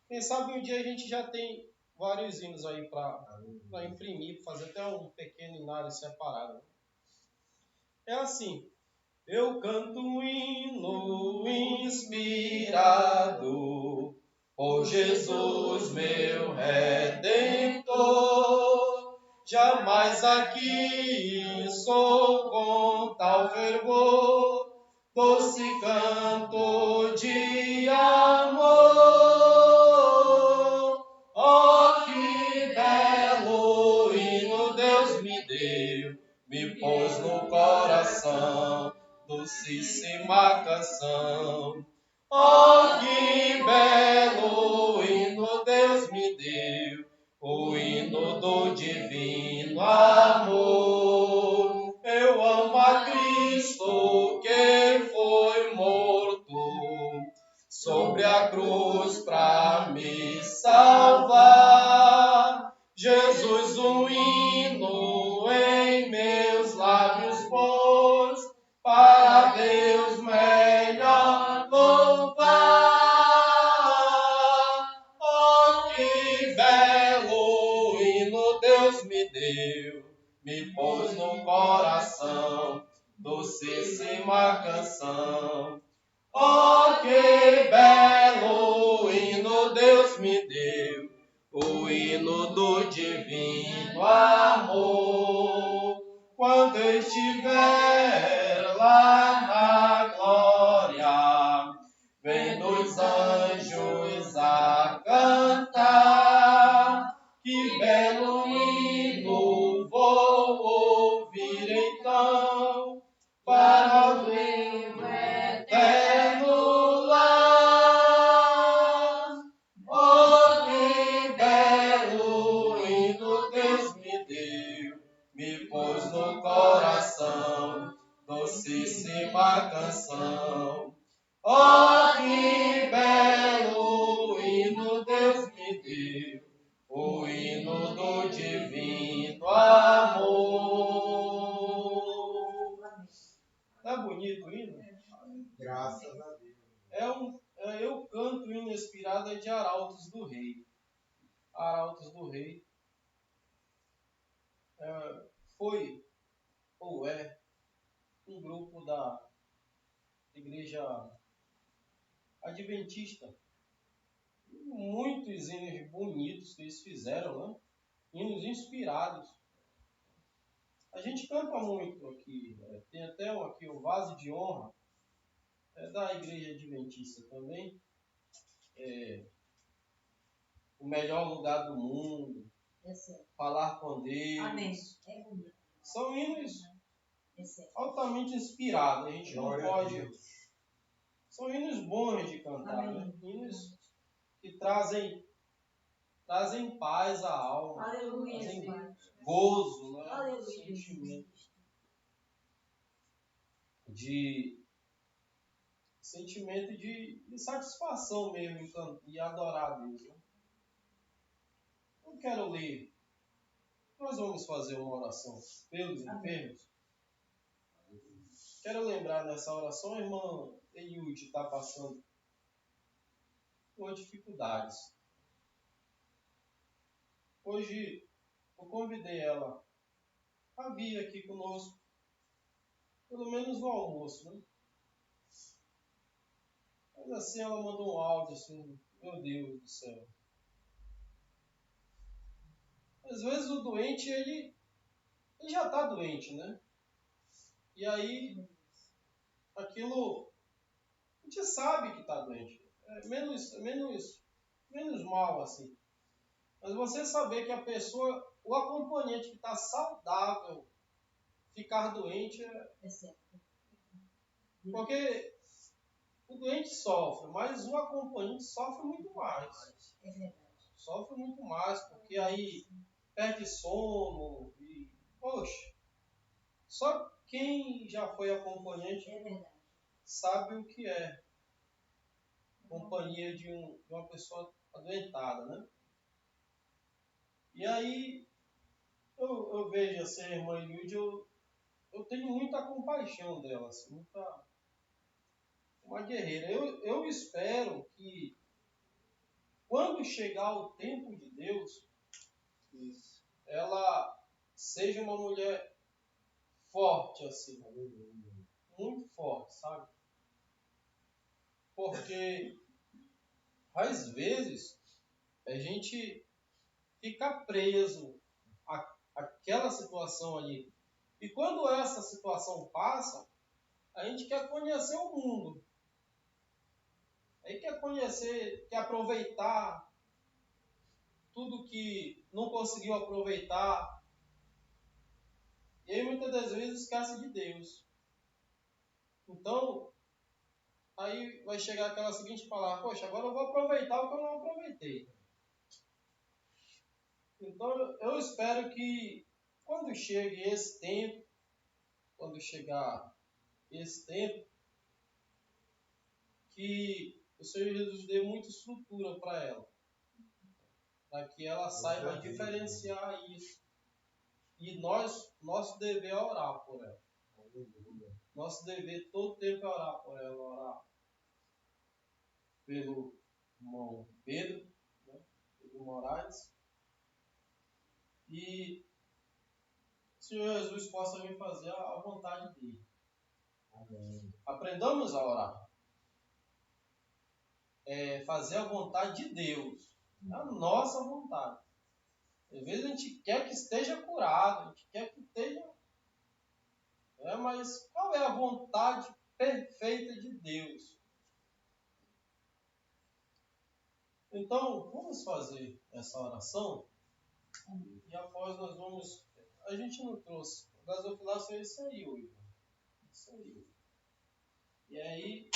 Quem sabe um dia a gente já tem vários hinos aí para imprimir, fazer até um pequeno inário separado. É assim. Eu canto um hino inspirado por Jesus, meu Redentor. Jamais aqui sou com tal fervor, doce canto de amor. Oh, que belo hino Deus me deu, me pôs no coração, docíssima canção. Oh, que belo hino Deus me deu, o hino do divino amor. Eu amo a Cristo que foi morto sobre a cruz pra me salvar. Jesus, um hino em meus lábios pôs, para Deus melhor louvar. Oh, que belo hino Deus me deu, me pôs no coração, docíssima canção. Oh, que belo hino Deus me deu, o hino do divino amor. Quando eu estiver lá na glória, vendo os anjos a cantar, que belo hino vou ouvir então, para o meu eterno lar. Oh, que belo hino Deus me deu, me pôs no coração, docíssima canção. Oh, que belo hino Deus me deu, o hino do divino amor. Não é bonito o hino? Graças a Deus. Eu canto o hino inspirado de Arautos do Rei. Arautos do Rei foi, ou é, um grupo da Igreja Adventista. Muitos hinos bonitos que eles fizeram, né? Hinos inspirados. A gente canta muito aqui, tem até aqui o vaso de honra, da Igreja Adventista também, o melhor lugar do mundo, falar com Deus. Amém. É bonito. São hinos altamente inspirados, a gente não pode. São hinos bons de cantar, né? Hinos que trazem paz à alma, Aleluia. trazem gozo, né? Aleluia. Sentimento de satisfação mesmo e adorar a Deus. Né? Eu quero ler. Nós vamos fazer uma oração pelos enfermos. Quero lembrar nessa oração, a irmã Eliude está passando por dificuldades. Hoje eu convidei ela a vir aqui conosco, pelo menos no almoço, né? Mas assim ela mandou um áudio assim, meu Deus do céu. Às vezes o doente, ele já está doente, né? E aí, aquilo, a gente sabe que está doente. É menos mal assim. Mas você saber que a pessoa, o acompanhante que está saudável, ficar doente É certo. Porque o doente sofre, mas o acompanhante sofre muito mais. É verdade. Sofre muito mais, porque aí perde sono e, poxa, só quem já foi acompanhante sabe o que é companhia de uma pessoa adoentada, né? E aí eu vejo assim, a irmã Eliude, eu tenho muita compaixão dela, assim, uma guerreira. Eu espero que quando chegar o tempo de Deus, ela seja uma mulher forte, assim, muito forte, sabe? Porque às vezes a gente fica preso àquela situação ali. E quando essa situação passa, a gente quer conhecer o mundo. Aí quer conhecer, quer aproveitar tudo que não conseguiu aproveitar. E aí muitas das vezes esquece de Deus. Então, aí vai chegar aquela seguinte palavra, poxa, agora eu vou aproveitar o que eu não aproveitei. Então, eu espero que quando chegue esse tempo, quando chegar esse tempo, que o Senhor Jesus dê muita estrutura para ela, para que ela saiba diferenciar isso. E nosso dever é orar por ela. Nosso dever todo tempo é orar por ela, orar pelo irmão Pedro, né? Pedro Moraes. E o Senhor Jesus possa me fazer a vontade dele. Amém. Aprendamos a orar. Fazer a vontade de Deus. A nossa vontade. Às vezes a gente quer que esteja curado, a gente quer que esteja... mas qual é a vontade perfeita de Deus? Então, vamos fazer essa oração. E após nós vamos... A gente não trouxe... O gasofilação é isso aí hoje. Isso aí. E aí,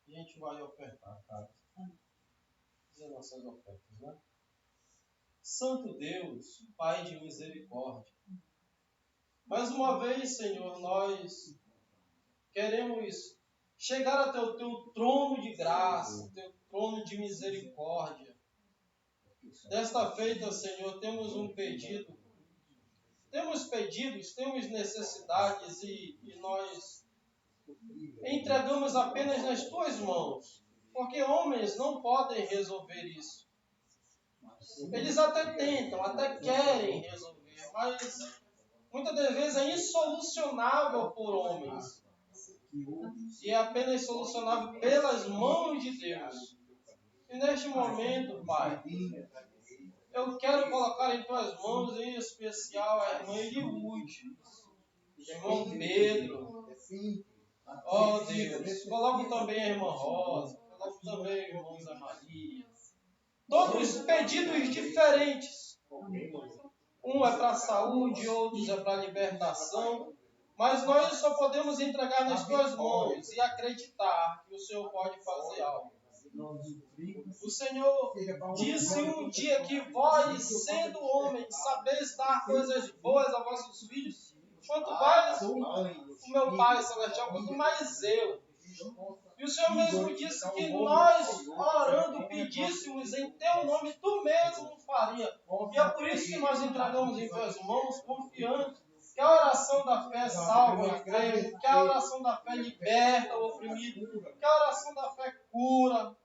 a gente vai ofertar, cara. Fazer nossas ofertas, né? Santo Deus, Pai de misericórdia. Mais uma vez, Senhor, nós queremos chegar até o Teu trono de graça, o Teu trono de misericórdia. Desta feita, Senhor, temos um pedido. Temos pedidos, temos necessidades e nós entregamos apenas nas Tuas mãos. Porque homens não podem resolver isso. Eles até tentam, até querem resolver, mas muitas das vezes é insolucionável por homens. E é apenas solucionável pelas mãos de Deus. E neste momento, Pai, Eu quero colocar em tuas mãos, em especial, a irmã Eliúde, irmão Pedro. Ó Deus, coloco também a irmã Rosa, coloco também a irmã Zé Maria. Todos pedidos diferentes. Um é para saúde, outros é para libertação. Mas nós só podemos entregar nas tuas mãos e acreditar que o Senhor pode fazer algo. O Senhor disse um dia que vós, sendo homens, sabeis dar coisas boas a vossos filhos, quanto mais o meu Pai Celestial, quanto mais eu. E o Senhor mesmo disse que nós, orando, pedíssemos em teu nome, tu mesmo faria. E é por isso que nós entregamos em tuas mãos, confiando que a oração da fé salva o enfermo, que a oração da fé liberta o oprimido, que a oração da fé cura.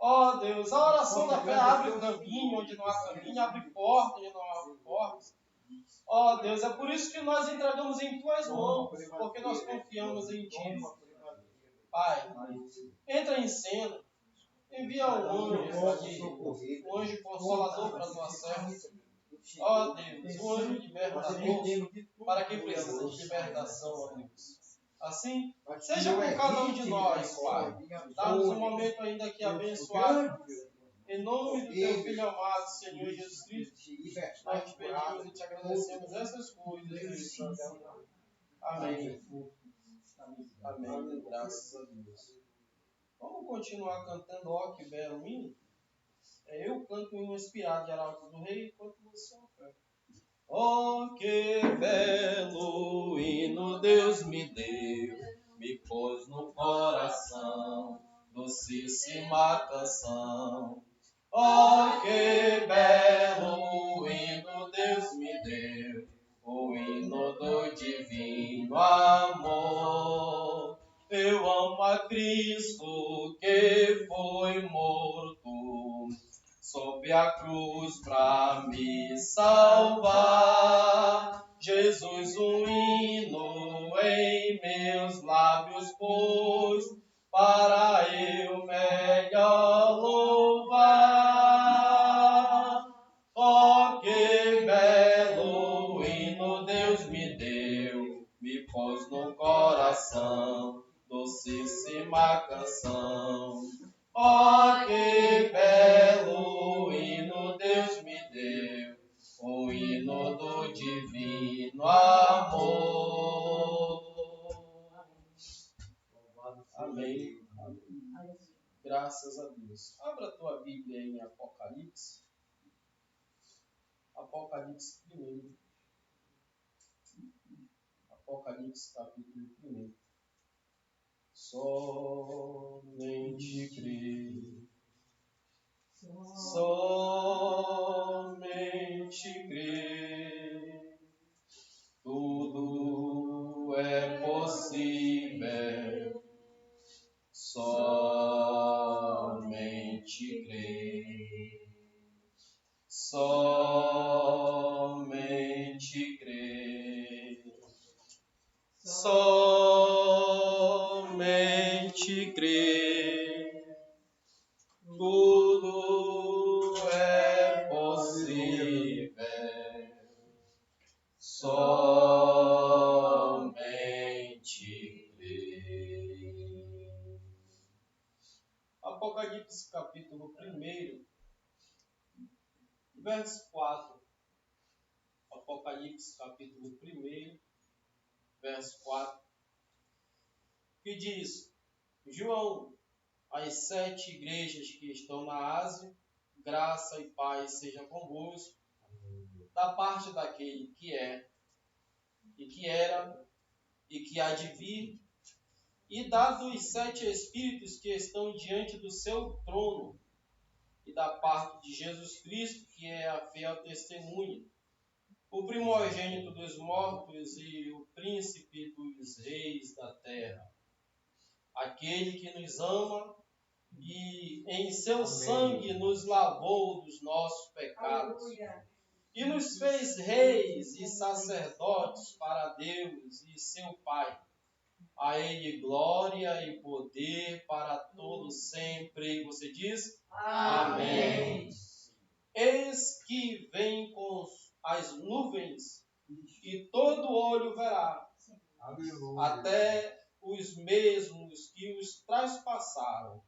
Ó Deus, a oração da fé abre o caminho onde não há caminho, abre porta onde não há portas. Ó Deus, é por isso que nós entregamos em tuas mãos, porque nós confiamos em ti. Pai, entra em cena, envia um anjo consolador para a tua serva. Ó Deus, um anjo libertador para quem precisa de libertação, ó Deus. Assim, seja com cada um de nós, Pai. Dá-nos um momento ainda aqui abençoado. Em nome do teu Filho amado, Senhor Jesus Cristo, nós te pedimos e te agradecemos essas coisas. Amém. Amém. Graças a Deus. Vamos continuar cantando Ó que belo hino? Eu canto um inspirado de Arautos do Rei, enquanto você oferta. Oh, que belo hino Deus me deu, me pôs no coração, docíssima canção. Oh, que belo hino Deus me deu, o hino do divino amor. Eu amo a Cristo que foi morto sob a cruz pra me salvar. Jesus, um hino em meus lábios pôs, para eu melhor louvar. Oh, que belo hino Deus me deu, me pôs no coração, docíssima canção. Oh, que belo hino Deus me deu, o hino do divino amor. Amém. Graças a Deus. Abra a tua Bíblia em Apocalipse. Apocalipse 1. Apocalipse capítulo 1. Somente crer, somente crer, tudo é possível, somente crer, somente crer, somente crer, tudo é possível, somente crer. Apocalipse capítulo 1, verso 4. Apocalipse capítulo 1, verso 4, que diz: João, as 7 igrejas que estão na Ásia, graça e paz seja convosco, da parte daquele que é, e que era, e que há de vir, e da dos 7 Espíritos que estão diante do seu trono, e da parte de Jesus Cristo, que é a fiel testemunha, o primogênito dos mortos e o príncipe dos reis da terra, aquele que nos ama e em seu sangue nos lavou dos nossos pecados, e nos fez reis e sacerdotes para Deus e seu Pai. A ele glória e poder para todos sempre. Você diz? Amém. Eis que vem com as nuvens, e todo olho verá, Aleluia. até os mesmos que os traspassaram.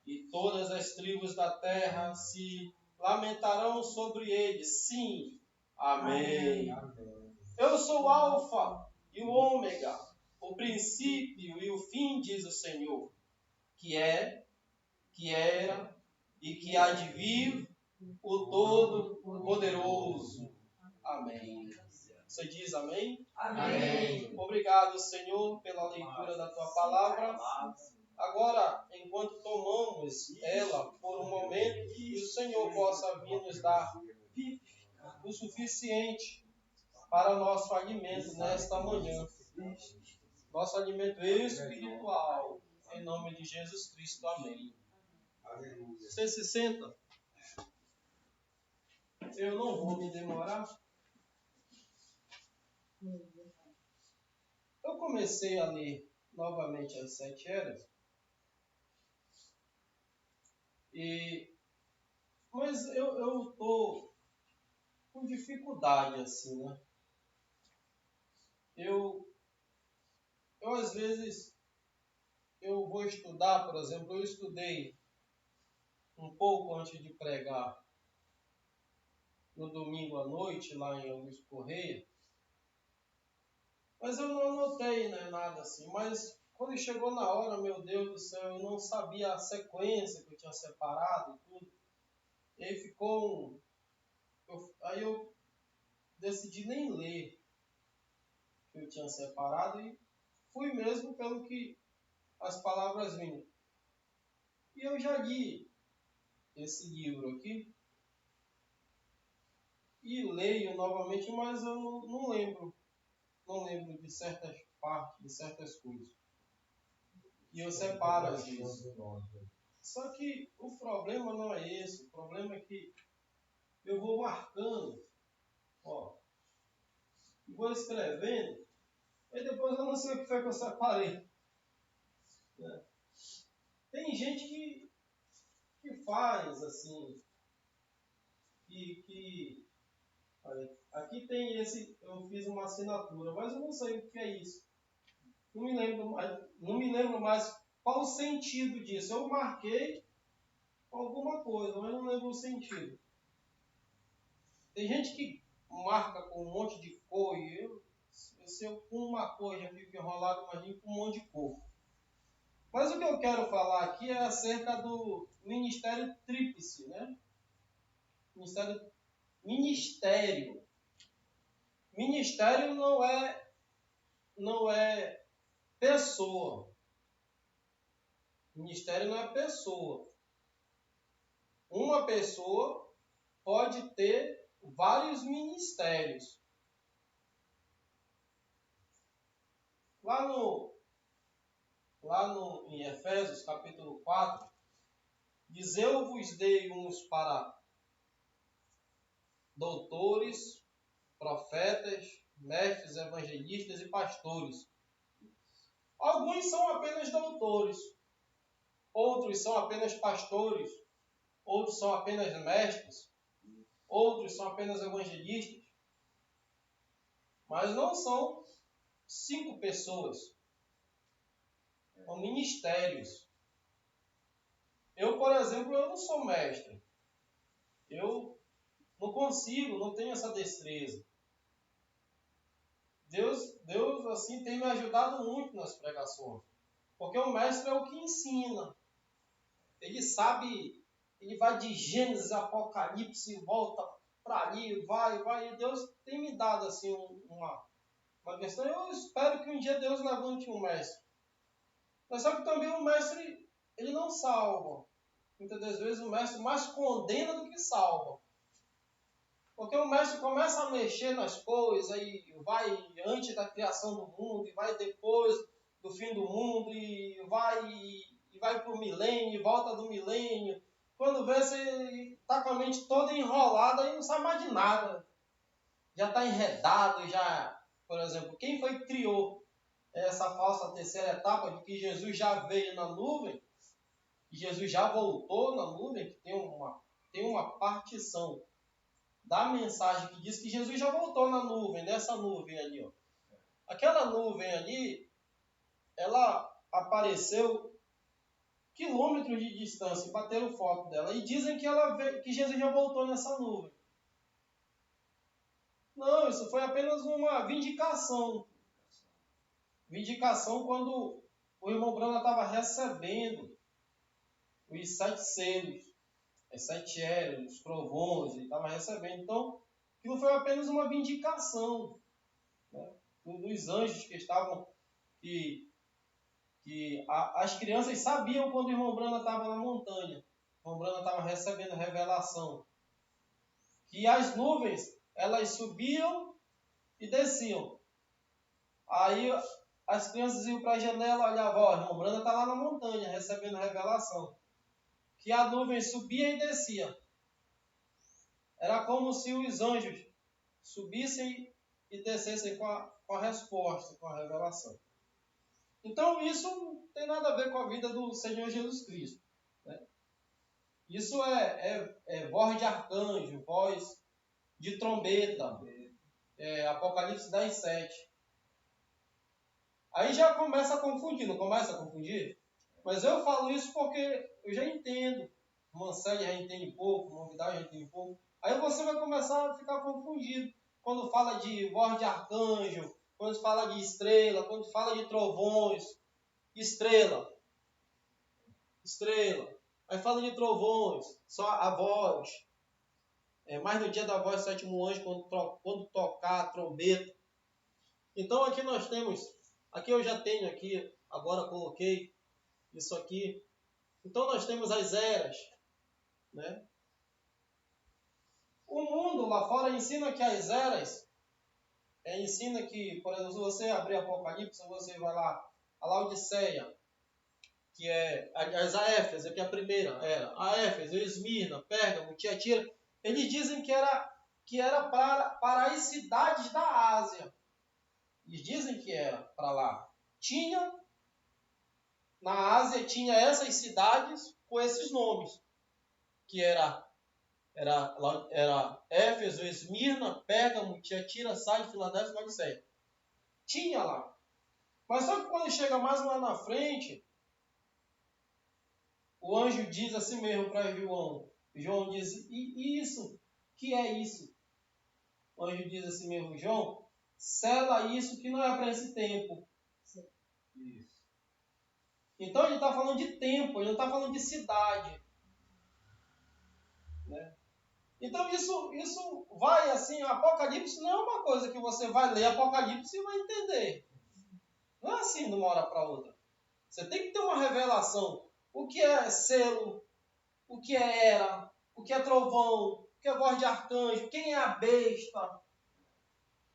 E todas as tribos da terra se lamentarão sobre ele. Sim. Amém. Amém. Eu sou o Alfa e o Ômega, o princípio e o fim, diz o Senhor, que é, que era e que há de vir, o Todo-Poderoso. Amém. Você diz amém? Amém. Obrigado, Senhor, pela leitura da tua palavra. Agora, enquanto tomamos ela por um momento, que o Senhor possa vir nos dar o suficiente para o nosso alimento nesta manhã. Nosso alimento espiritual. Em nome de Jesus Cristo. Amém. Aleluia. Você se senta? Eu não vou me demorar. Eu comecei a ler novamente as 7 eras. Mas eu estou com dificuldade assim, né? Eu às vezes eu vou estudar, por exemplo, eu estudei um pouco antes de pregar no domingo à noite lá em Augusto Correia, mas eu não anotei, né, nada assim. Mas quando chegou na hora, meu Deus do céu, eu não sabia a sequência que eu tinha separado e tudo. E aí ficou aí eu decidi nem ler o que eu tinha separado e fui mesmo pelo que as palavras vinham. E eu já li esse livro aqui e leio novamente, mas eu não lembro. Não lembro de certas partes, de certas coisas. E eu separo às vezes. Só que o problema não é esse. O problema é que eu vou marcando, ó, e vou escrevendo, e depois eu não sei o que foi que eu separei. Né? Tem gente que faz assim, olha, aqui tem esse, eu fiz uma assinatura, mas eu não sei o que é isso. Não me lembro mais qual o sentido disso. Eu marquei alguma coisa, mas não lembro o sentido. Tem gente que marca com um monte de cor e se eu com uma cor já fico enrolado, imagina com um monte de cor. Mas o que eu quero falar aqui é acerca do ministério tríplice, né? Ministério. Ministério não é pessoa. Ministério não é pessoa. Uma pessoa pode ter vários ministérios. Em Efésios, capítulo 4, diz: eu vos dei uns para doutores, profetas, mestres, evangelistas e pastores. Alguns são apenas doutores, outros são apenas pastores, outros são apenas mestres, outros são apenas evangelistas. Mas não são 5 pessoas. São ministérios. Eu, por exemplo, eu não sou mestre. Eu não consigo, não tenho essa destreza. Deus assim, tem me ajudado muito nas pregações. Porque o mestre é o que ensina. Ele sabe, ele vai de Gênesis, Apocalipse, volta para ali, vai. E Deus tem me dado assim uma questão. Eu espero que um dia Deus levante um mestre. Mas só que também o mestre, ele não salva. Muitas das vezes o mestre mais condena do que salva. Porque o mestre começa a mexer nas coisas, aí vai antes da criação do mundo, e vai depois do fim do mundo, e vai para o milênio, e volta do milênio. Quando vê, você está com a mente toda enrolada e não sabe mais de nada. Já está enredado, já, por exemplo, quem foi que criou essa falsa terceira etapa de que Jesus já veio na nuvem, e Jesus já voltou na nuvem, que tem tem uma partição da mensagem que diz que Jesus já voltou na nuvem, nessa nuvem ali, ó. Aquela nuvem ali, ela apareceu quilômetros de distância, bateram foto dela e dizem que Jesus já voltou nessa nuvem. Não, isso foi apenas uma vindicação. Vindicação quando o irmão Branham estava recebendo os 7 selos, as 7 eras, os trovões, ele estava recebendo. Então, aquilo foi apenas uma vindicação, né, dos anjos que estavam, as crianças sabiam quando o irmão Branham estava na montanha. O irmão Branham estava recebendo revelação. Que as nuvens, elas subiam e desciam. Aí as crianças iam para a janela, olhavam, ó, o irmão Branham está lá na montanha, recebendo revelação. Que a nuvem subia e descia. Era como se os anjos subissem e descessem com a resposta, com a revelação. Então, isso não tem nada a ver com a vida do Senhor Jesus Cristo, né? Isso é voz de arcanjo, voz de trombeta, Apocalipse 10:7. Aí já começa a confundir, não começa a confundir? Mas eu falo isso porque eu já entendo. Uma série já entende pouco, uma novidade já entende pouco. Aí você vai começar a ficar confundido. Quando fala de voz de arcanjo, quando fala de estrela, quando fala de trovões, estrela. Aí fala de trovões, só a voz. Mais no dia da voz do 7º anjo, quando tocar a trombeta. Então aqui nós temos, aqui eu já tenho aqui, agora coloquei isso aqui. Então nós temos as eras, né? O mundo lá fora ensina que as eras, ensina que, por exemplo, se você abrir Apocalipse, você vai lá, a Laodiceia, que é a Éfeso, que é a primeira era, a Éfeso, Esmirna, Pérgamo, Tiatira, eles dizem que era para as cidades da Ásia. Eles dizem que era para lá. Na Ásia tinha essas cidades com esses nomes, que era Éfeso, Esmirna, Pérgamo, Tiatira, Sardes, Filadélfia e Laodiceia. Tinha lá. Mas só que quando chega mais lá na frente, o anjo diz assim mesmo para João. João diz, e isso? Que é isso? O anjo diz assim mesmo, João, sela isso que não é para esse tempo. Isso. Então ele está falando de tempo, ele não está falando de cidade. Né? Então isso vai assim, Apocalipse não é uma coisa que você vai ler Apocalipse e vai entender. Não é assim de uma hora para outra. Você tem que ter uma revelação. O que é selo, o que é era, o que é trovão, o que é voz de arcanjo, quem é a besta.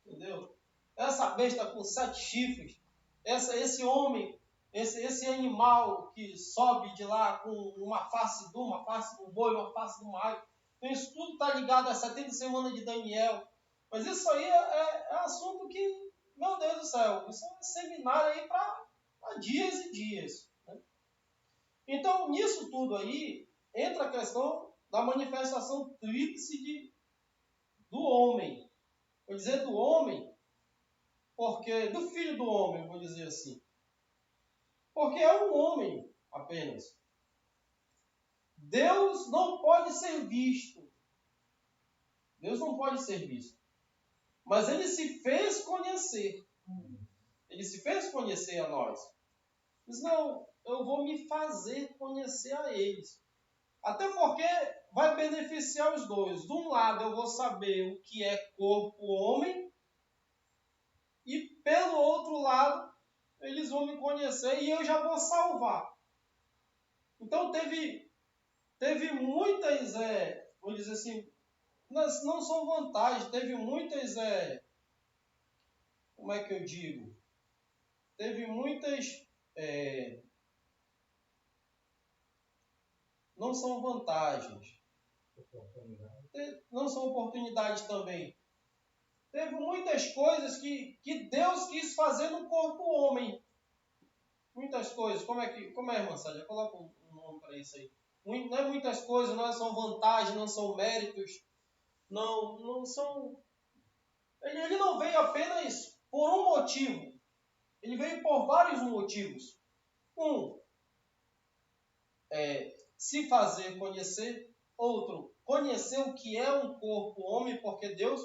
Entendeu? Essa besta com 7 chifres, esse homem, esse animal que sobe de lá com uma face de uma face de um boi, uma face de um alho. Então isso tudo está ligado às 70 semanas de Daniel. Mas isso aí é assunto que, meu Deus do céu, isso é um seminário aí para dias e dias. Né? Então, nisso tudo aí, entra a questão da manifestação tríplice do homem. Vou dizer do homem, porque do filho do homem, vou dizer assim. Porque é um homem apenas. Deus não pode ser visto. Deus não pode ser visto. Mas ele se fez conhecer. Ele se fez conhecer a nós. Diz, não, eu vou me fazer conhecer a eles. Até porque vai beneficiar os dois. De um lado eu vou saber o que é corpo homem. E pelo outro lado, eles vão me conhecer e eu já vou salvar. Então teve muitas, vou dizer assim, não são vantagens, teve muitas, como é que eu digo? Teve muitas, não são vantagens, não são oportunidades também. Teve muitas coisas que Deus quis fazer no corpo homem. Muitas coisas. Como é, irmã Sádia? Coloca um nome para isso aí. Não é muitas coisas, não são vantagens, não são méritos, não são... Ele não veio apenas por um motivo. Ele veio por vários motivos. Um, se fazer conhecer. Outro, conhecer o que é um corpo homem, porque Deus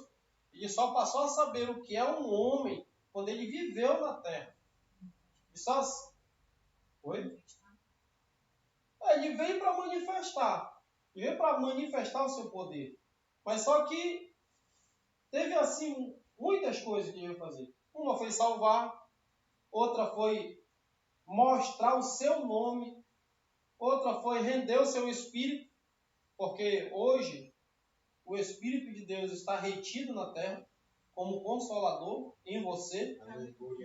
ele só passou a saber o que é um homem quando ele viveu na terra. E só... Oi? Ele veio para manifestar. Ele veio para manifestar o seu poder. Mas só que teve assim muitas coisas que ele veio fazer. Uma foi salvar, outra foi mostrar o seu nome, outra foi render o seu espírito, porque hoje o Espírito de Deus está retido na terra como consolador em você.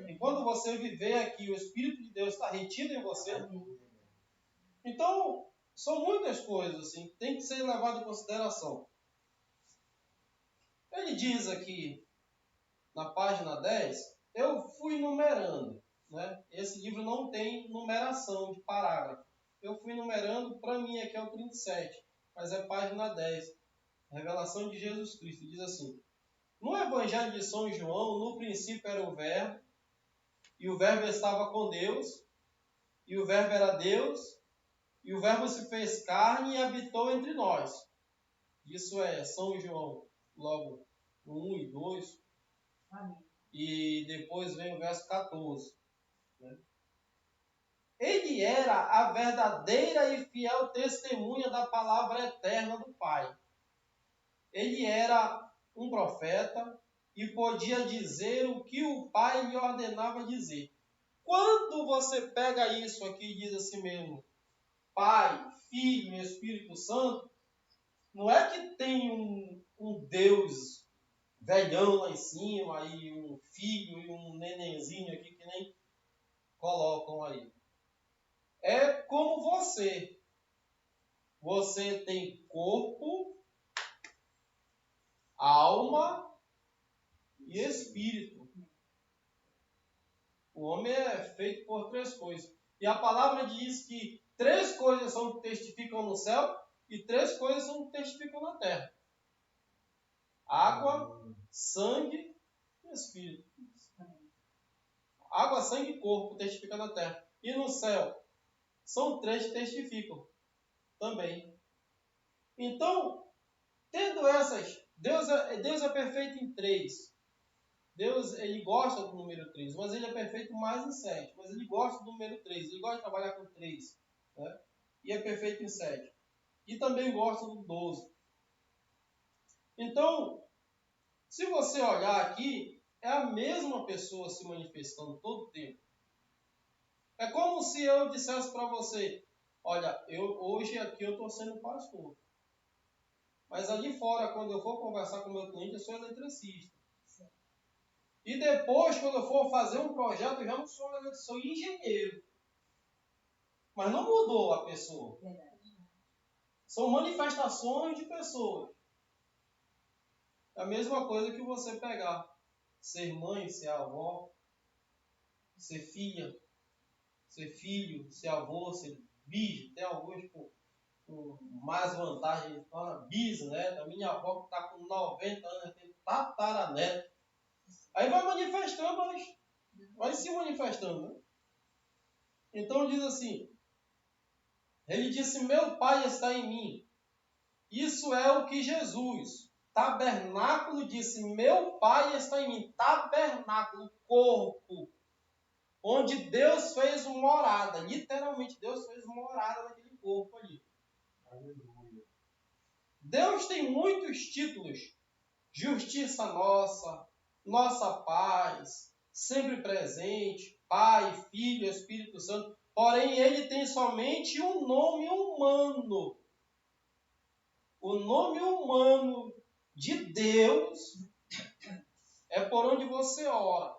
E quando você viver aqui, o Espírito de Deus está retido em você. Então, são muitas coisas assim, que tem que ser levado em consideração. Ele diz aqui, na página 10, eu fui numerando. Né? Esse livro não tem numeração de parágrafo. Eu fui numerando, para mim aqui é o 37, mas é página 10. Revelação de Jesus Cristo. Diz assim: no Evangelho de São João, no princípio era o Verbo, e o Verbo estava com Deus, e o Verbo era Deus, e o Verbo se fez carne e habitou entre nós. Isso é São João, logo no 1 e 2. Amém. E depois vem o verso 14. Né? Ele era a verdadeira e fiel testemunha da palavra eterna do Pai. Ele era um profeta e podia dizer o que o Pai lhe ordenava dizer. Quando você pega isso aqui e diz assim mesmo, Pai, Filho e Espírito Santo, não é que tem um Deus velhão lá em cima, e um filho e um nenenzinho aqui que nem colocam aí. É como você. Você tem corpo, alma e espírito. O homem é feito por 3 coisas. E a palavra diz que 3 coisas são que testificam no céu e 3 coisas são que testificam na terra. Água, sangue e espírito. Água, sangue e corpo testificam na terra. E no céu, são 3 que testificam também. Então, tendo essas, Deus é perfeito em 3. Deus, ele gosta do número 3, mas ele é perfeito mais em 7. Mas ele gosta do número 3, ele gosta de trabalhar com 3. Né? E é perfeito em 7. E também gosta do 12. Então, se você olhar aqui, é a mesma pessoa se manifestando todo o tempo. É como se eu dissesse para você, olha, hoje aqui eu estou sendo pastor. Mas ali fora, quando eu for conversar com o meu cliente, eu sou eletricista. Sim. E depois, quando eu for fazer um projeto, eu já não sou eletricista, sou engenheiro. Mas não mudou a pessoa. Verdade. São manifestações de pessoas. É a mesma coisa que você pegar, ser mãe, ser avó, ser filha, ser filho, ser avô, ser bicho. Tem alguns com mais vantagem, torna bisneta. A minha avó que está com 90 anos, tem tataraneto. Aí vai manifestando, vai se manifestando. Né? Então diz assim, ele disse, meu Pai está em mim. Isso é o que Jesus... Tabernáculo disse, meu Pai está em mim. Tabernáculo, corpo, onde Deus fez morada. Literalmente, Deus fez morada naquele corpo ali. Aleluia. Deus tem muitos títulos. Justiça nossa, nossa paz, sempre presente, Pai, Filho, Espírito Santo. Porém, ele tem somente um nome humano. O nome humano de Deus é por onde você ora.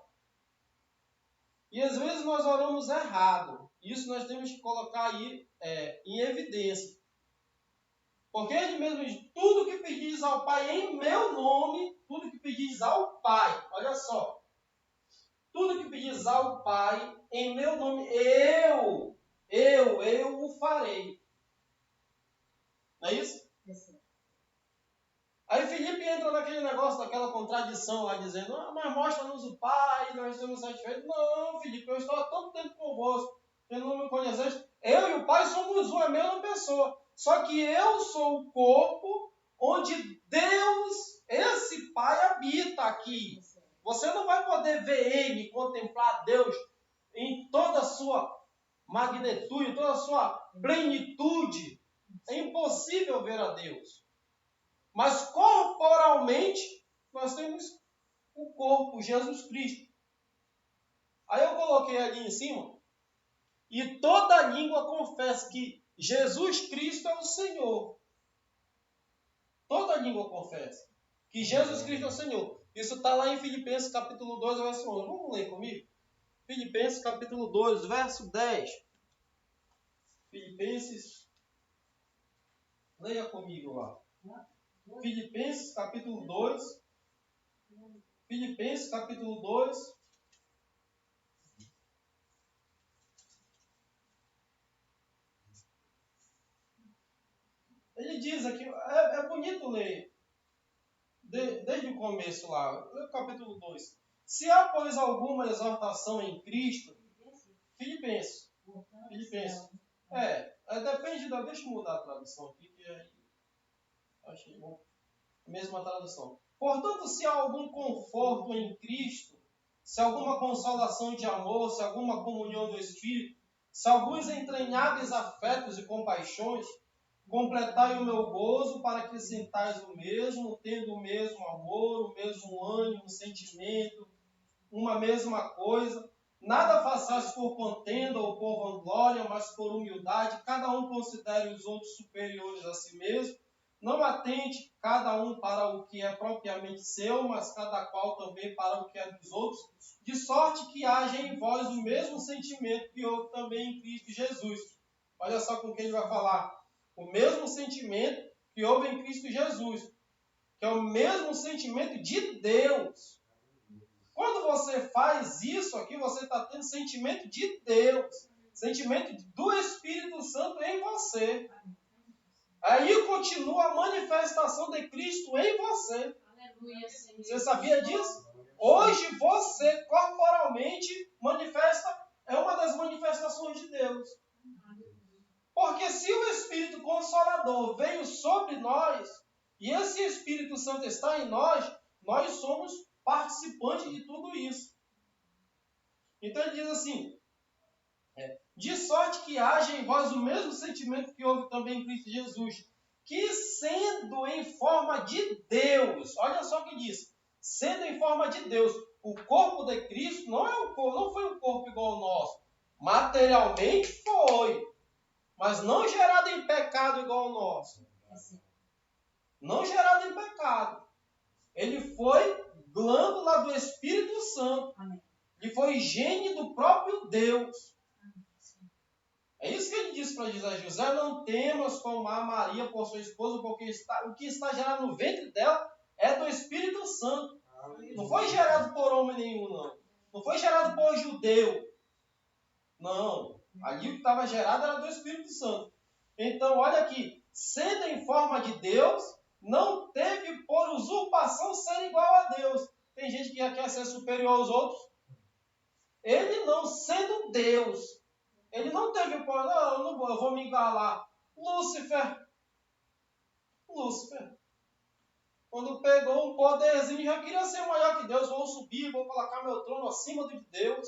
E às vezes nós oramos errado. Isso nós temos que colocar aí em evidência. Porque ele mesmo diz, tudo que pedis ao Pai em meu nome, tudo que pedis ao Pai, olha só. Tudo que pedis ao Pai em meu nome, eu o farei. Não é isso? É certo. Aí Filipe entra naquele negócio, daquela contradição lá, dizendo, mas mostra-nos o Pai, nós estamos satisfeitos. Não, Filipe, eu estou há tanto tempo convosco, você não me conheceste. Eu e o Pai somos uma mesma pessoa. Só que eu sou o corpo onde Deus, esse Pai, habita aqui. É certo. Você não vai poder ver Ele, contemplar Deus em toda a sua magnitude, toda a sua plenitude. É impossível ver a Deus. Mas corporalmente, nós temos o corpo, Jesus Cristo. Aí eu coloquei ali em cima, e toda língua confessa que Jesus Cristo é o Senhor. Toda língua confessa que Jesus Cristo é o Senhor. Isso está lá em Filipenses capítulo 2, verso 11. Vamos ler comigo? Filipenses capítulo 2, verso 10. Filipenses, leia comigo lá. Filipenses capítulo 2. Filipenses capítulo 2. Ele diz aqui, é bonito ler, desde o começo lá, capítulo 2. Se há, pois, alguma exortação em Cristo, Filipenses. Depende da... Deixa eu mudar a tradução aqui, que aí achei bom. Mesma tradução. Portanto, se há algum conforto em Cristo, se há alguma consolação de amor, se há alguma comunhão do Espírito, se há alguns entranháveis afetos e compaixões, completai o meu gozo para que sintais o mesmo, tendo o mesmo amor, o mesmo ânimo, sentimento, uma mesma coisa. Nada façais por contenda ou por vanglória, mas por humildade. Cada um considere os outros superiores a si mesmo. Não atente cada um para o que é propriamente seu, mas cada qual também para o que é dos outros, de sorte que haja em vós o mesmo sentimento que houve também em Cristo Jesus. Olha só com quem ele vai falar. O mesmo sentimento que houve em Cristo Jesus, que é o mesmo sentimento de Deus. Quando você faz isso aqui, você está tendo sentimento de Deus, sentimento do Espírito Santo em você. Aí continua a manifestação de Cristo em você. Aleluia, Senhor. Você sabia disso? Hoje você corporalmente manifesta, é uma das manifestações de Deus. Porque se o Espírito Consolador veio sobre nós, e esse Espírito Santo está em nós, nós somos participantes de tudo isso. Então ele diz assim, de sorte que haja em vós o mesmo sentimento que houve também em Cristo Jesus, que sendo em forma de Deus, olha só o que diz, sendo em forma de Deus, o corpo de Cristo não foi um corpo igual ao nosso, materialmente foi, mas não gerado em pecado igual ao nosso. Não gerado em pecado. Ele foi glândula do Espírito Santo. Amém. Ele foi gene do próprio Deus. É isso que ele disse para José, não temas tomar Maria por sua esposa, porque o que está gerado no ventre dela é do Espírito Santo. Não foi gerado por homem nenhum, não. Não foi gerado por judeu. Não. Ali o que estava gerado era do Espírito Santo. Então, olha aqui. Sendo em forma de Deus, não teve por usurpação ser igual a Deus. Tem gente que quer ser superior aos outros. Ele não, sendo Deus, ele não teve por... eu vou me igualar. Lúcifer. Quando pegou um poderzinho, já queria ser maior que Deus. Vou subir, vou colocar meu trono acima do de Deus.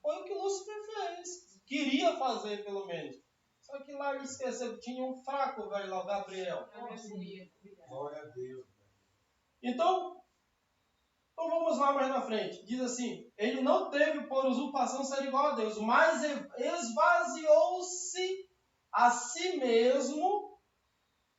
Foi o que Lúcifer fez. Queria fazer, pelo menos. Só que lá ele esqueceu que tinha um fraco, velho, lá, o Gabriel. Glória a Deus. Então vamos lá mais na frente. Diz assim, ele não teve por usurpação ser igual a Deus, mas esvaziou-se a si mesmo,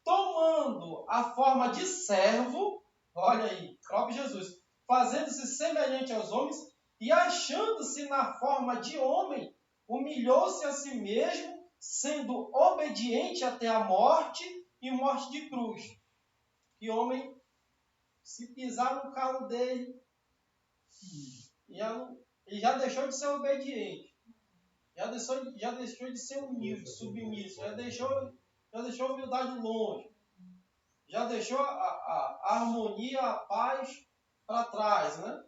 tomando a forma de servo, olha aí, próprio Jesus, fazendo-se semelhante aos homens e achando-se na forma de homem, humilhou-se a si mesmo, sendo obediente até a morte e morte de cruz. Que homem, se pisar no calo dele, ele já deixou de ser obediente, já deixou de ser humilde, submisso, já deixou a humildade longe, já deixou a harmonia, a paz para trás, né?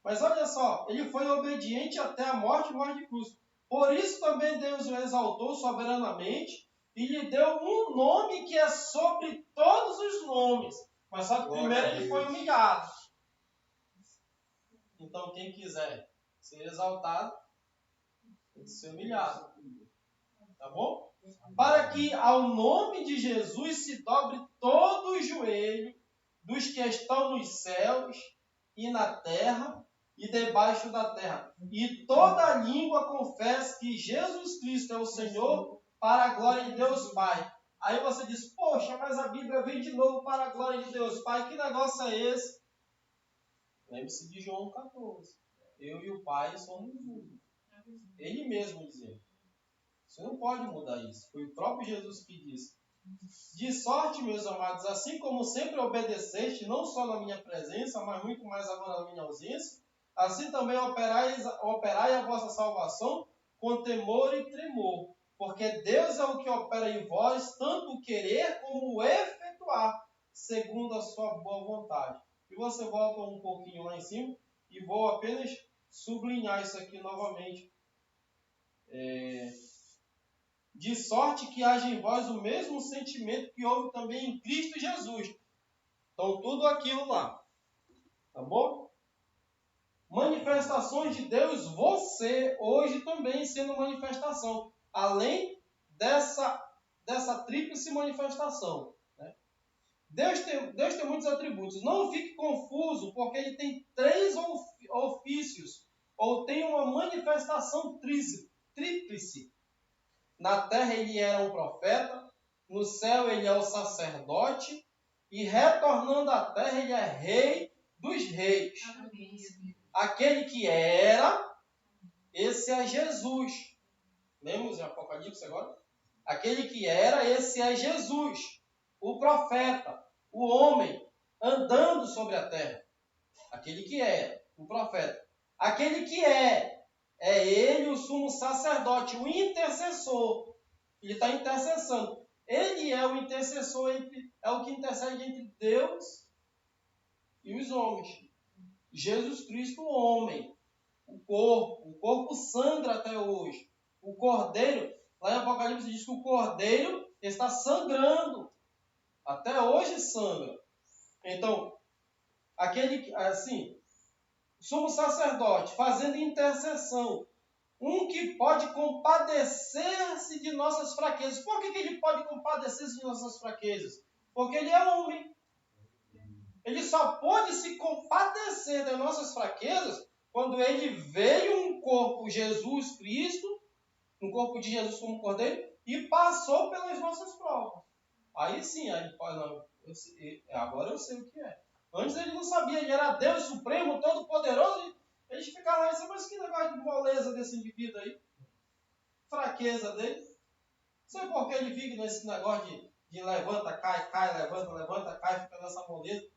Mas olha só, ele foi obediente até a morte de cruz. Por isso também Deus o exaltou soberanamente e lhe deu um nome que é sobre todos os nomes. Mas só que primeiro ele foi humilhado. Então quem quiser ser exaltado, tem que ser humilhado. Tá bom? Para que ao nome de Jesus se dobre todo o joelho dos que estão nos céus e na terra e debaixo da terra. E toda língua confesse que Jesus Cristo é o Senhor, para a glória de Deus Pai. Aí você diz, poxa, mas a Bíblia vem de novo para a glória de Deus Pai. Que negócio é esse? Lembre-se de João 14. Eu e o Pai somos um. Ele mesmo dizendo. Você não pode mudar isso. Foi o próprio Jesus que disse. De sorte, meus amados, assim como sempre obedeceste, não só na minha presença, mas muito mais agora na minha ausência, assim também operai a vossa salvação com temor e tremor. Porque Deus é o que opera em vós, tanto o querer como o efetuar, segundo a sua boa vontade. E você volta um pouquinho lá em cima, e vou apenas sublinhar isso aqui novamente. De sorte que haja em vós o mesmo sentimento que houve também em Cristo Jesus. Então, tudo aquilo lá. Tá bom? Manifestações de Deus, você hoje também sendo manifestação. Além dessa tríplice manifestação. Né? Deus tem muitos atributos. Não fique confuso, porque ele tem 3 ofícios. Ou tem uma manifestação tríplice. Na terra ele era um profeta, no céu ele é o sacerdote, e retornando à terra ele é rei dos reis. Aquele que era, esse é Jesus. Lemos em Apocalipse agora? Aquele que era, esse é Jesus. O profeta, o homem, andando sobre a terra. Aquele que é, o profeta. Aquele que é ele o sumo sacerdote, o intercessor. Ele está intercessando. Ele é o intercessor, é o que intercede entre Deus e os homens. Jesus Cristo, o homem. O corpo sangra até hoje. O cordeiro, lá em Apocalipse diz que o cordeiro está sangrando. Até hoje sangra. Então, aquele, assim, sumo sacerdote, fazendo intercessão. Um que pode compadecer-se de nossas fraquezas. Por que ele pode compadecer-se de nossas fraquezas? Porque ele é homem. Ele só pode se compadecer das nossas fraquezas quando ele veio um corpo Jesus Cristo, um corpo de Jesus como cordeiro, e passou pelas nossas provas. Aí sim, agora eu sei o que é. Antes ele não sabia, ele era Deus Supremo, Todo-Poderoso, e eles ficavam lá e disseram, mas que negócio de moleza desse indivíduo aí? Fraqueza dele. Não sei por que ele fica nesse negócio de levanta, cai, levanta, cai, fica nessa moleza.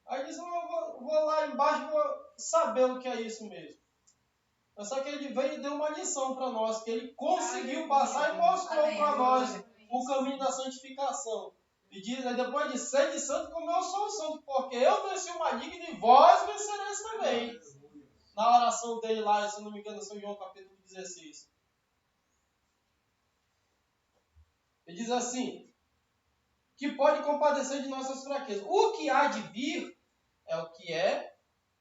Aí disse, eu vou lá embaixo e vou saber o que é isso mesmo. Mas só que ele veio e deu uma lição para nós, que ele conseguiu passar e mostrou para nós o caminho da santificação. E diz, depois de ser de santo, como eu sou santo, porque eu venci o maligno e vós vencereis também. Na oração dele lá, se não me engano, São João capítulo 16. Ele diz assim, que pode compadecer de nossas fraquezas. O que há de vir é o que é,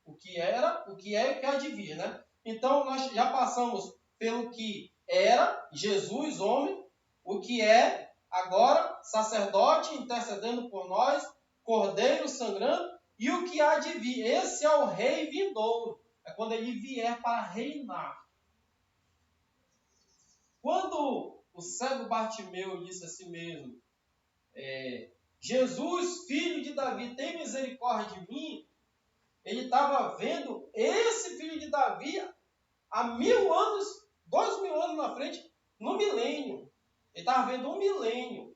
o que era, o que é e o que há de vir, né? Então, nós já passamos pelo que era, Jesus, homem, o que é, agora, sacerdote intercedendo por nós, cordeiro sangrando, e o que há de vir. Esse é o rei vindouro. É quando ele vier para reinar. Quando o cego Bartimeu disse a si mesmo, Jesus, filho de Davi, tem misericórdia de mim, ele estava vendo esse filho de Davi há 1000 anos, 2000 anos na frente, no milênio. Ele estava vendo um milênio.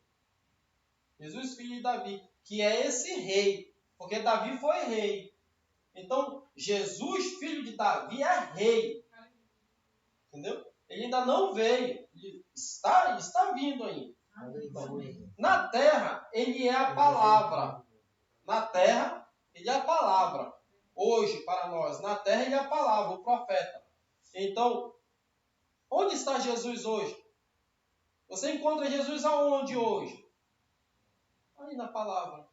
Jesus, filho de Davi, que é esse rei, porque Davi foi rei. Então, Jesus, filho de Davi, é rei. Entendeu? Ele ainda não veio. Ele está vindo ainda. Na terra, ele é a palavra. Na terra, ele é a palavra. Hoje, para nós, na terra, ele é a palavra, o profeta. Então, onde está Jesus hoje? Você encontra Jesus aonde hoje? Aí na palavra.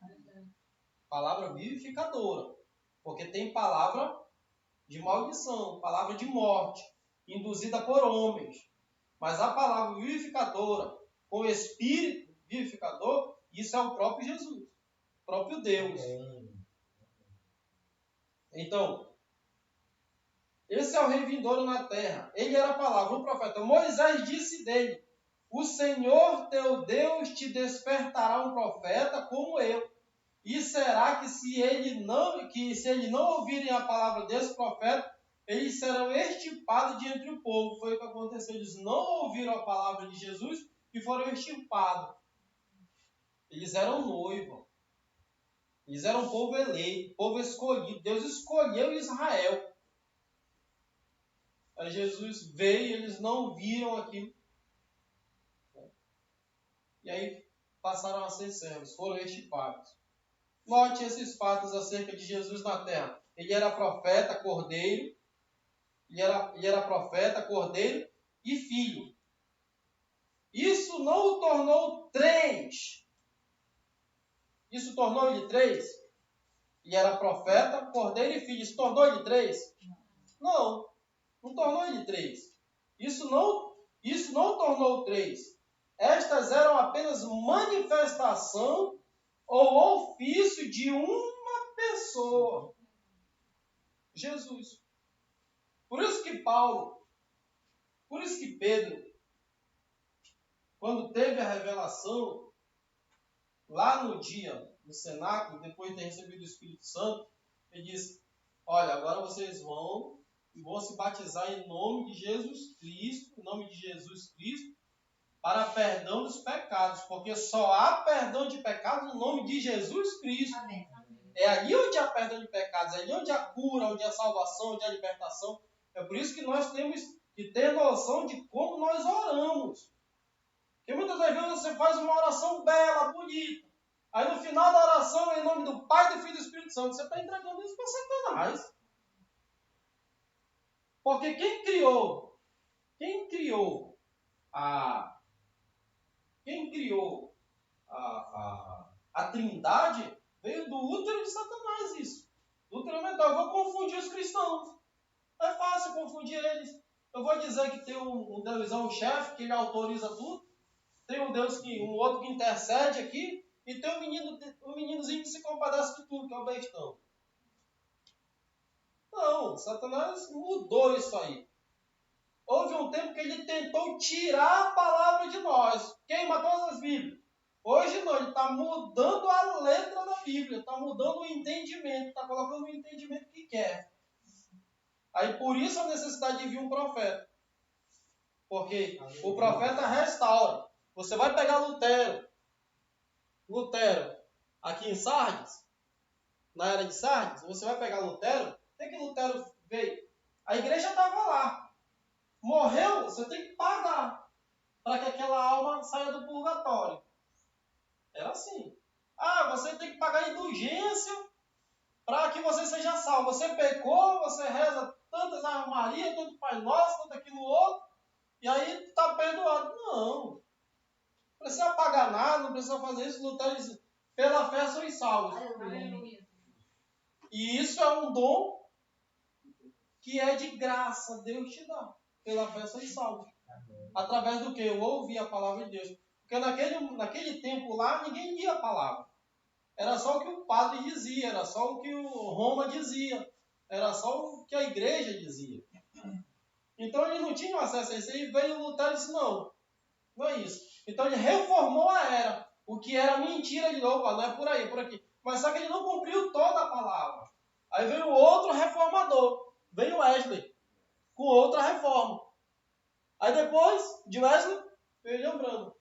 Palavra vivificadora. Porque tem palavra de maldição, palavra de morte, induzida por homens. Mas a palavra vivificadora, com o Espírito vivificador, isso é o próprio Jesus, o próprio Deus. Então, esse é o rei vindouro na terra. Ele era a palavra, o profeta. Moisés disse dele: o Senhor teu Deus te despertará um profeta como eu. E será que se ele não ouvirem a palavra desse profeta, eles serão extirpados de entre o povo? Foi o que aconteceu. Eles não ouviram a palavra de Jesus e foram extirpados. Eles eram noivos. Eles eram povo eleito, povo escolhido. Deus escolheu Israel. Aí Jesus veio e eles não viram aquilo. E aí passaram a ser servos, foram extirpados. Note esses fatos acerca de Jesus na terra. Ele era profeta, cordeiro. Ele era profeta, cordeiro e filho. Isso não o tornou 3. Isso tornou ele 3? Ele era profeta, cordeiro e filho. Isso tornou ele 3? Não tornou ele 3. Isso não tornou 3. Estas eram apenas manifestação ou ofício de uma pessoa. Jesus. Por isso que Pedro, quando teve a revelação, lá no dia, no cenáculo, depois de ter recebido o Espírito Santo, ele disse: olha, agora vocês vão se batizar em nome de Jesus Cristo, para perdão dos pecados, porque só há perdão de pecados no nome de Jesus Cristo. Amém. É ali onde há perdão de pecados, é ali onde há cura, onde há salvação, onde há libertação. É por isso que nós temos que ter noção de como nós oramos. Porque muitas vezes você faz uma oração bela, bonita. Aí no final da oração, em nome do Pai, do Filho e do Espírito Santo, você está entregando isso para Satanás. Porque quem criou a Trindade veio do útero de Satanás, isso. Do útero mental. Eu vou confundir os cristãos. É fácil confundir eles. Eu vou dizer que tem um Deus, um chefe, que ele autoriza tudo. Tem um Deus um outro que intercede aqui. E tem um meninozinho que se compadece de tudo, que é o bestão. Não, Satanás mudou isso aí. Houve um tempo que ele tentou tirar a palavra de nós. Queima todas as Bíblias. Hoje não, ele está mudando a letra da Bíblia. Está mudando o entendimento. Está colocando o entendimento que quer. Aí por isso a necessidade de vir um profeta. Porque o profeta restaura. Você vai pegar Lutero, aqui em Sardes, na era de Sardes, você vai pegar Lutero, tem que Lutero veio. A igreja estava lá. Morreu, você tem que pagar para que aquela alma saia do purgatório. Era assim. Você tem que pagar indulgência para que você seja salvo. Você pecou, você reza tantas Ave Maria, tanto Pai Nosso, tanto aquilo outro, e aí está perdoado. Não precisa pagar nada, não precisa fazer isso. Lutero diz: pela fé sois salvos. Aleluia. E isso é um dom que é de graça, Deus te dá. Pela fé sois salvos. Através do que? Eu ouvi a palavra de Deus. Porque naquele tempo lá, ninguém lia a palavra. Era só o que o padre dizia, era só o que o Roma dizia, era só o que a igreja dizia. Então ele não tinha acesso a isso. Aí veio Lutero e disse: não é isso. Então ele reformou a era. O que era mentira de novo, não é por aí, é por aqui. Mas só que ele não cumpriu toda a palavra. Aí veio outro reformador, veio Wesley, com outra reforma. Aí depois de Wesley, veio Leão Branco.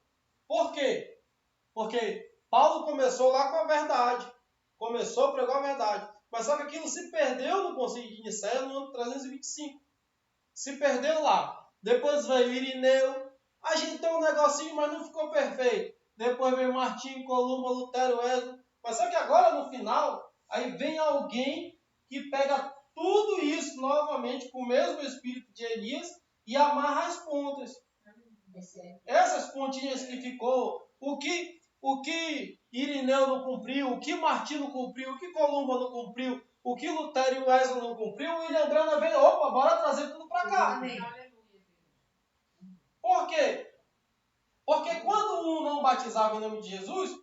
Por quê? Porque Paulo começou lá com a verdade. Começou a pregar a verdade. Mas só que aquilo se perdeu no Concílio de Nicéia no ano 325. Se perdeu lá. Depois veio Irineu. A gente tem um negocinho, mas não ficou perfeito. Depois veio Martinho, Columba, Lutero, Wesley. Mas só que agora, no final, aí vem alguém que pega tudo isso novamente com o mesmo espírito de Elias e amarra as pontas. Essas pontinhas que ficou, o que Irineu não cumpriu, o que Martinho não cumpriu, o que Columba não cumpriu, o que Lutero e Wesley não cumpriu, o William Branham veio, opa, bora trazer tudo para cá. Amém. Por quê? Porque quando um não batizava em nome de Jesus,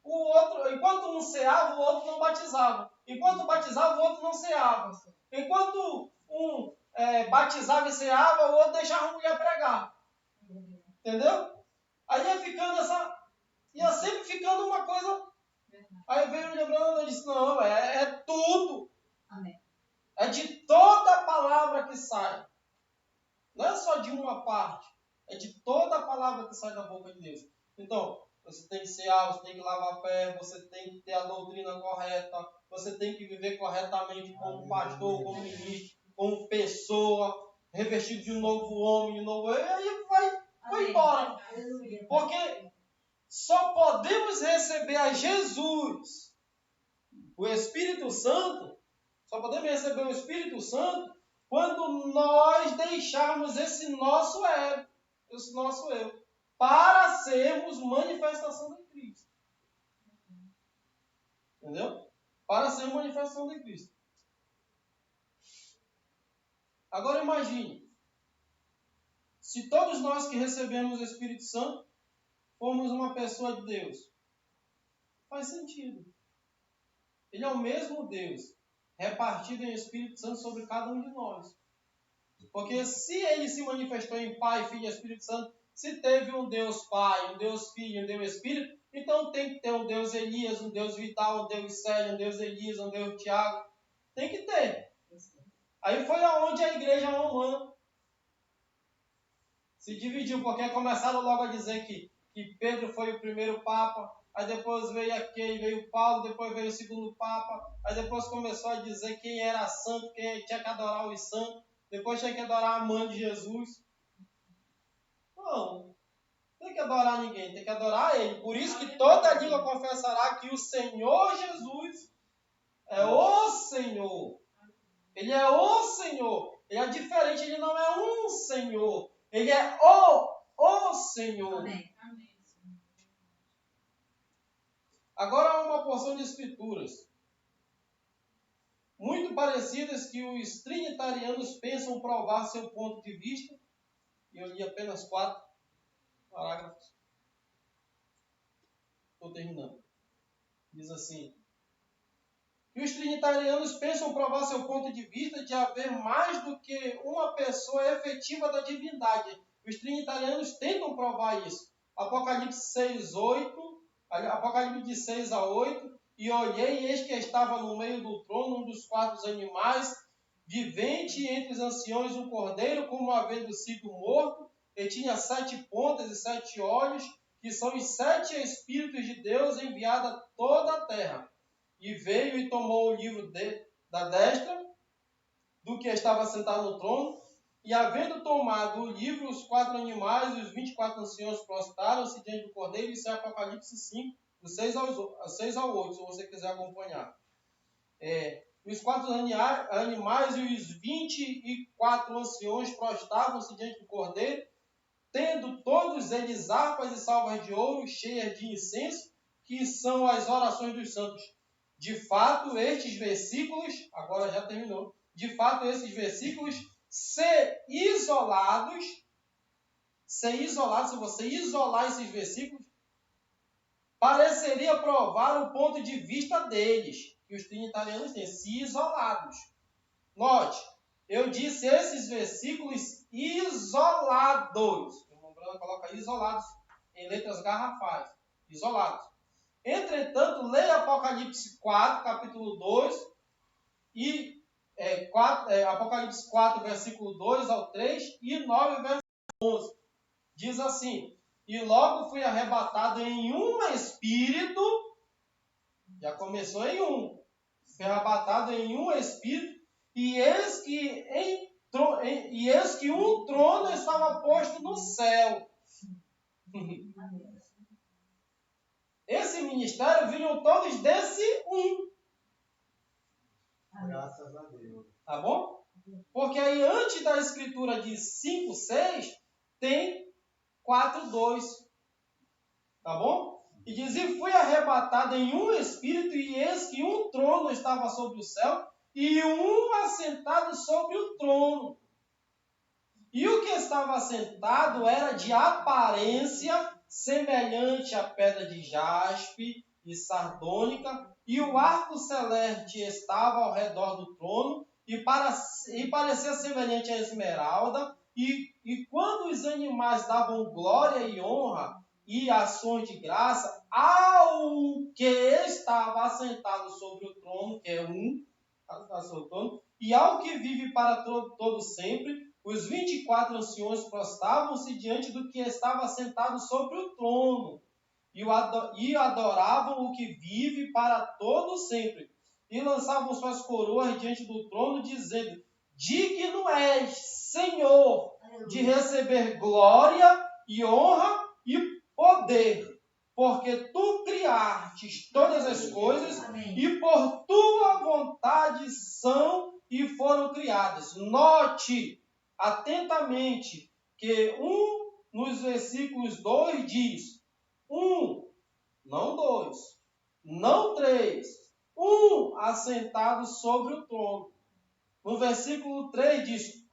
o outro, enquanto um ceava, o outro não batizava. Enquanto batizava, o outro não ceava. Enquanto um batizava e ceava, o outro deixava a mulher pregar. Entendeu? Aí ia sempre ficando uma coisa. Aí veio o Lebrão e disse, não, é tudo. Amém. É de toda a palavra que sai. Não é só de uma parte. É de toda a palavra que sai da boca de Deus. Então, você tem que cear, você tem que lavar pé, você tem que ter a doutrina correta, você tem que viver corretamente como pastor, como ministro, como pessoa, revestido de um novo homem, de novo... E aí vai embora. Porque só podemos receber a Jesus, o Espírito Santo, só podemos receber o Espírito Santo quando nós deixarmos esse nosso ego, esse nosso eu, para sermos manifestação de Cristo. Entendeu? Para ser manifestação de Cristo. Agora imagine, se todos nós que recebemos o Espírito Santo formos uma pessoa de Deus, faz sentido. Ele é o mesmo Deus, repartido em Espírito Santo sobre cada um de nós. Porque se ele se manifestou em Pai, Filho e Espírito Santo, se teve um Deus Pai, um Deus Filho, um Deus Espírito, então tem que ter um Deus Elias, um Deus Vital, um Deus Célio, um Deus Elias, um Deus Tiago. Tem que ter. Aí foi aonde a igreja romana se dividiu, porque começaram logo a dizer que Pedro foi o primeiro Papa, aí depois veio Paulo, depois veio o segundo Papa, aí depois começou a dizer quem era santo, quem tinha que adorar os santos, depois tinha que adorar a mãe de Jesus. Não tem que adorar ninguém, tem que adorar Ele. Por isso que toda língua confessará que o Senhor Jesus é o Senhor. Ele é o Senhor. Ele é diferente, Ele não é um Senhor. Ele é o Senhor. Amém. Agora uma porção de escrituras muito parecidas que os trinitarianos pensam provar seu ponto de vista. E eu li apenas 4 parágrafos. Estou terminando. Diz assim: que os trinitarianos pensam provar seu ponto de vista de haver mais do que uma pessoa efetiva da divindade. Os trinitarianos tentam provar isso. Apocalipse 6:8, Apocalipse de 6 a 8, e olhei, e eis que estava no meio do trono um dos 4 animais, vivente entre os anciões um cordeiro, como havendo sido morto, e tinha 7 pontas e 7 olhos, que são os 7 Espíritos de Deus enviados a toda a terra. E veio e tomou o livro da destra do que estava sentado no trono, e havendo tomado o livro, os 4 animais e os 24 anciãos prostraram-se diante do cordeiro. Isso é Apocalipse 5, do 6 ao 8, se você quiser acompanhar. Os 4 animais e os 24 anciões prostravam-se diante do cordeiro, tendo todos eles harpas e salvas de ouro cheias de incenso, que são as orações dos santos. De fato, estes versículos, agora já terminou, de fato, esses versículos, se isolados, se você isolar esses versículos, pareceria provar o ponto de vista deles, que os trinitarianos têm, se isolados. Note, eu disse esses versículos isolados. O irmão Bruno coloca isolados em letras garrafais, isolados. Entretanto, leia Apocalipse 4, capítulo 2, e Apocalipse 4, versículo 2 ao 3, e 9, versículo 11. Diz assim: e logo fui arrebatado em um espírito, já começou em um, fui arrebatado em um espírito, e eis que e eis que um trono estava posto no céu. Esse ministério vinham todos desse um. Graças a Deus. Tá bom? Porque aí antes da escritura de 5:6 tem 4:2. Tá bom? E diz, e fui arrebatado em um espírito, e eis que um trono estava sobre o céu, e um assentado sobre o trono. E o que estava assentado era de aparência semelhante à pedra de jaspe e sardônica, e o arco celeste estava ao redor do trono, e parecia semelhante à esmeralda, e quando os animais davam glória e honra e ações de graça ao que estava assentado sobre o trono, que é sobre o trono, e ao que vive para todo sempre, os 24 anciões prostravam-se diante do que estava sentado sobre o trono, e adoravam o que vive para todo sempre, e lançavam suas coroas diante do trono, dizendo, digno és, Senhor, de receber glória e honra e poder, porque tu criastes todas as coisas, e por tua vontade são e foram criadas. Note atentamente que nos versículos 2 diz, não 2, não 3, assentado sobre o trono. No versículo 3 diz,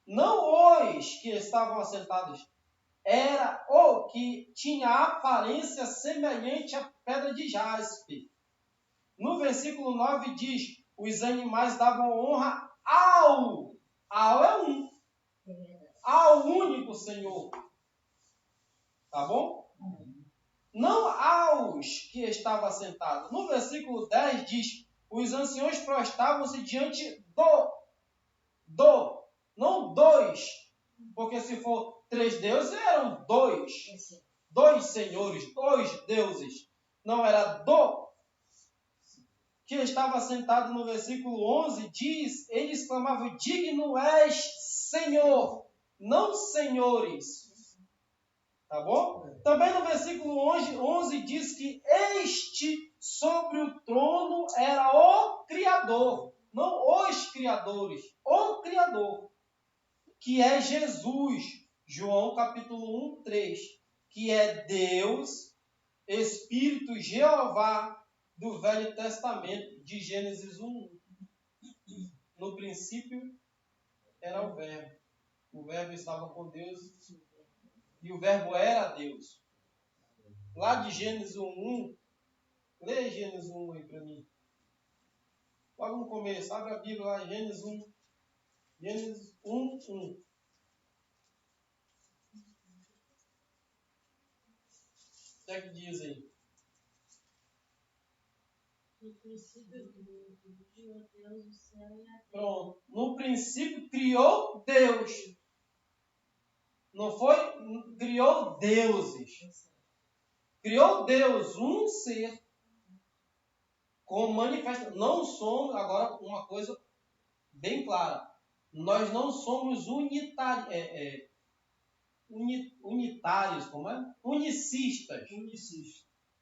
não os que estavam assentados, era o que tinha aparência semelhante à pedra de jaspe. No versículo 9 diz, os animais davam honra ao é ao único Senhor. Tá bom? Não aos que estavam assentados. No versículo 10 diz, os anciões prostravam-se diante não dois, porque se for 3 deuses, eram 2 senhores, 2 deuses. Não era que estava sentado. No versículo 11 diz, eles clamavam, digno és, Senhor, não senhores. Tá bom? Também no versículo 11 diz que este sobre o trono era o Criador, não os criadores, o Criador, que é Jesus, João capítulo 1, 3, que é Deus, Espírito Jeová do Velho Testamento, de Gênesis 1. No princípio era o Verbo estava com Deus, e o Verbo era Deus. Lá de Gênesis 1, lê Gênesis 1 aí para mim. Logo no começo, abre a Bíblia lá, Gênesis 1. Gênesis 1. O que é que diz aí? No princípio criou Deus o céu e a terra. Pronto. No princípio criou Deus. Não foi? Criou deuses. Criou Deus, um ser, com manifestação. Não somos, agora uma coisa bem clara, nós não somos unitários, como é? Unicistas.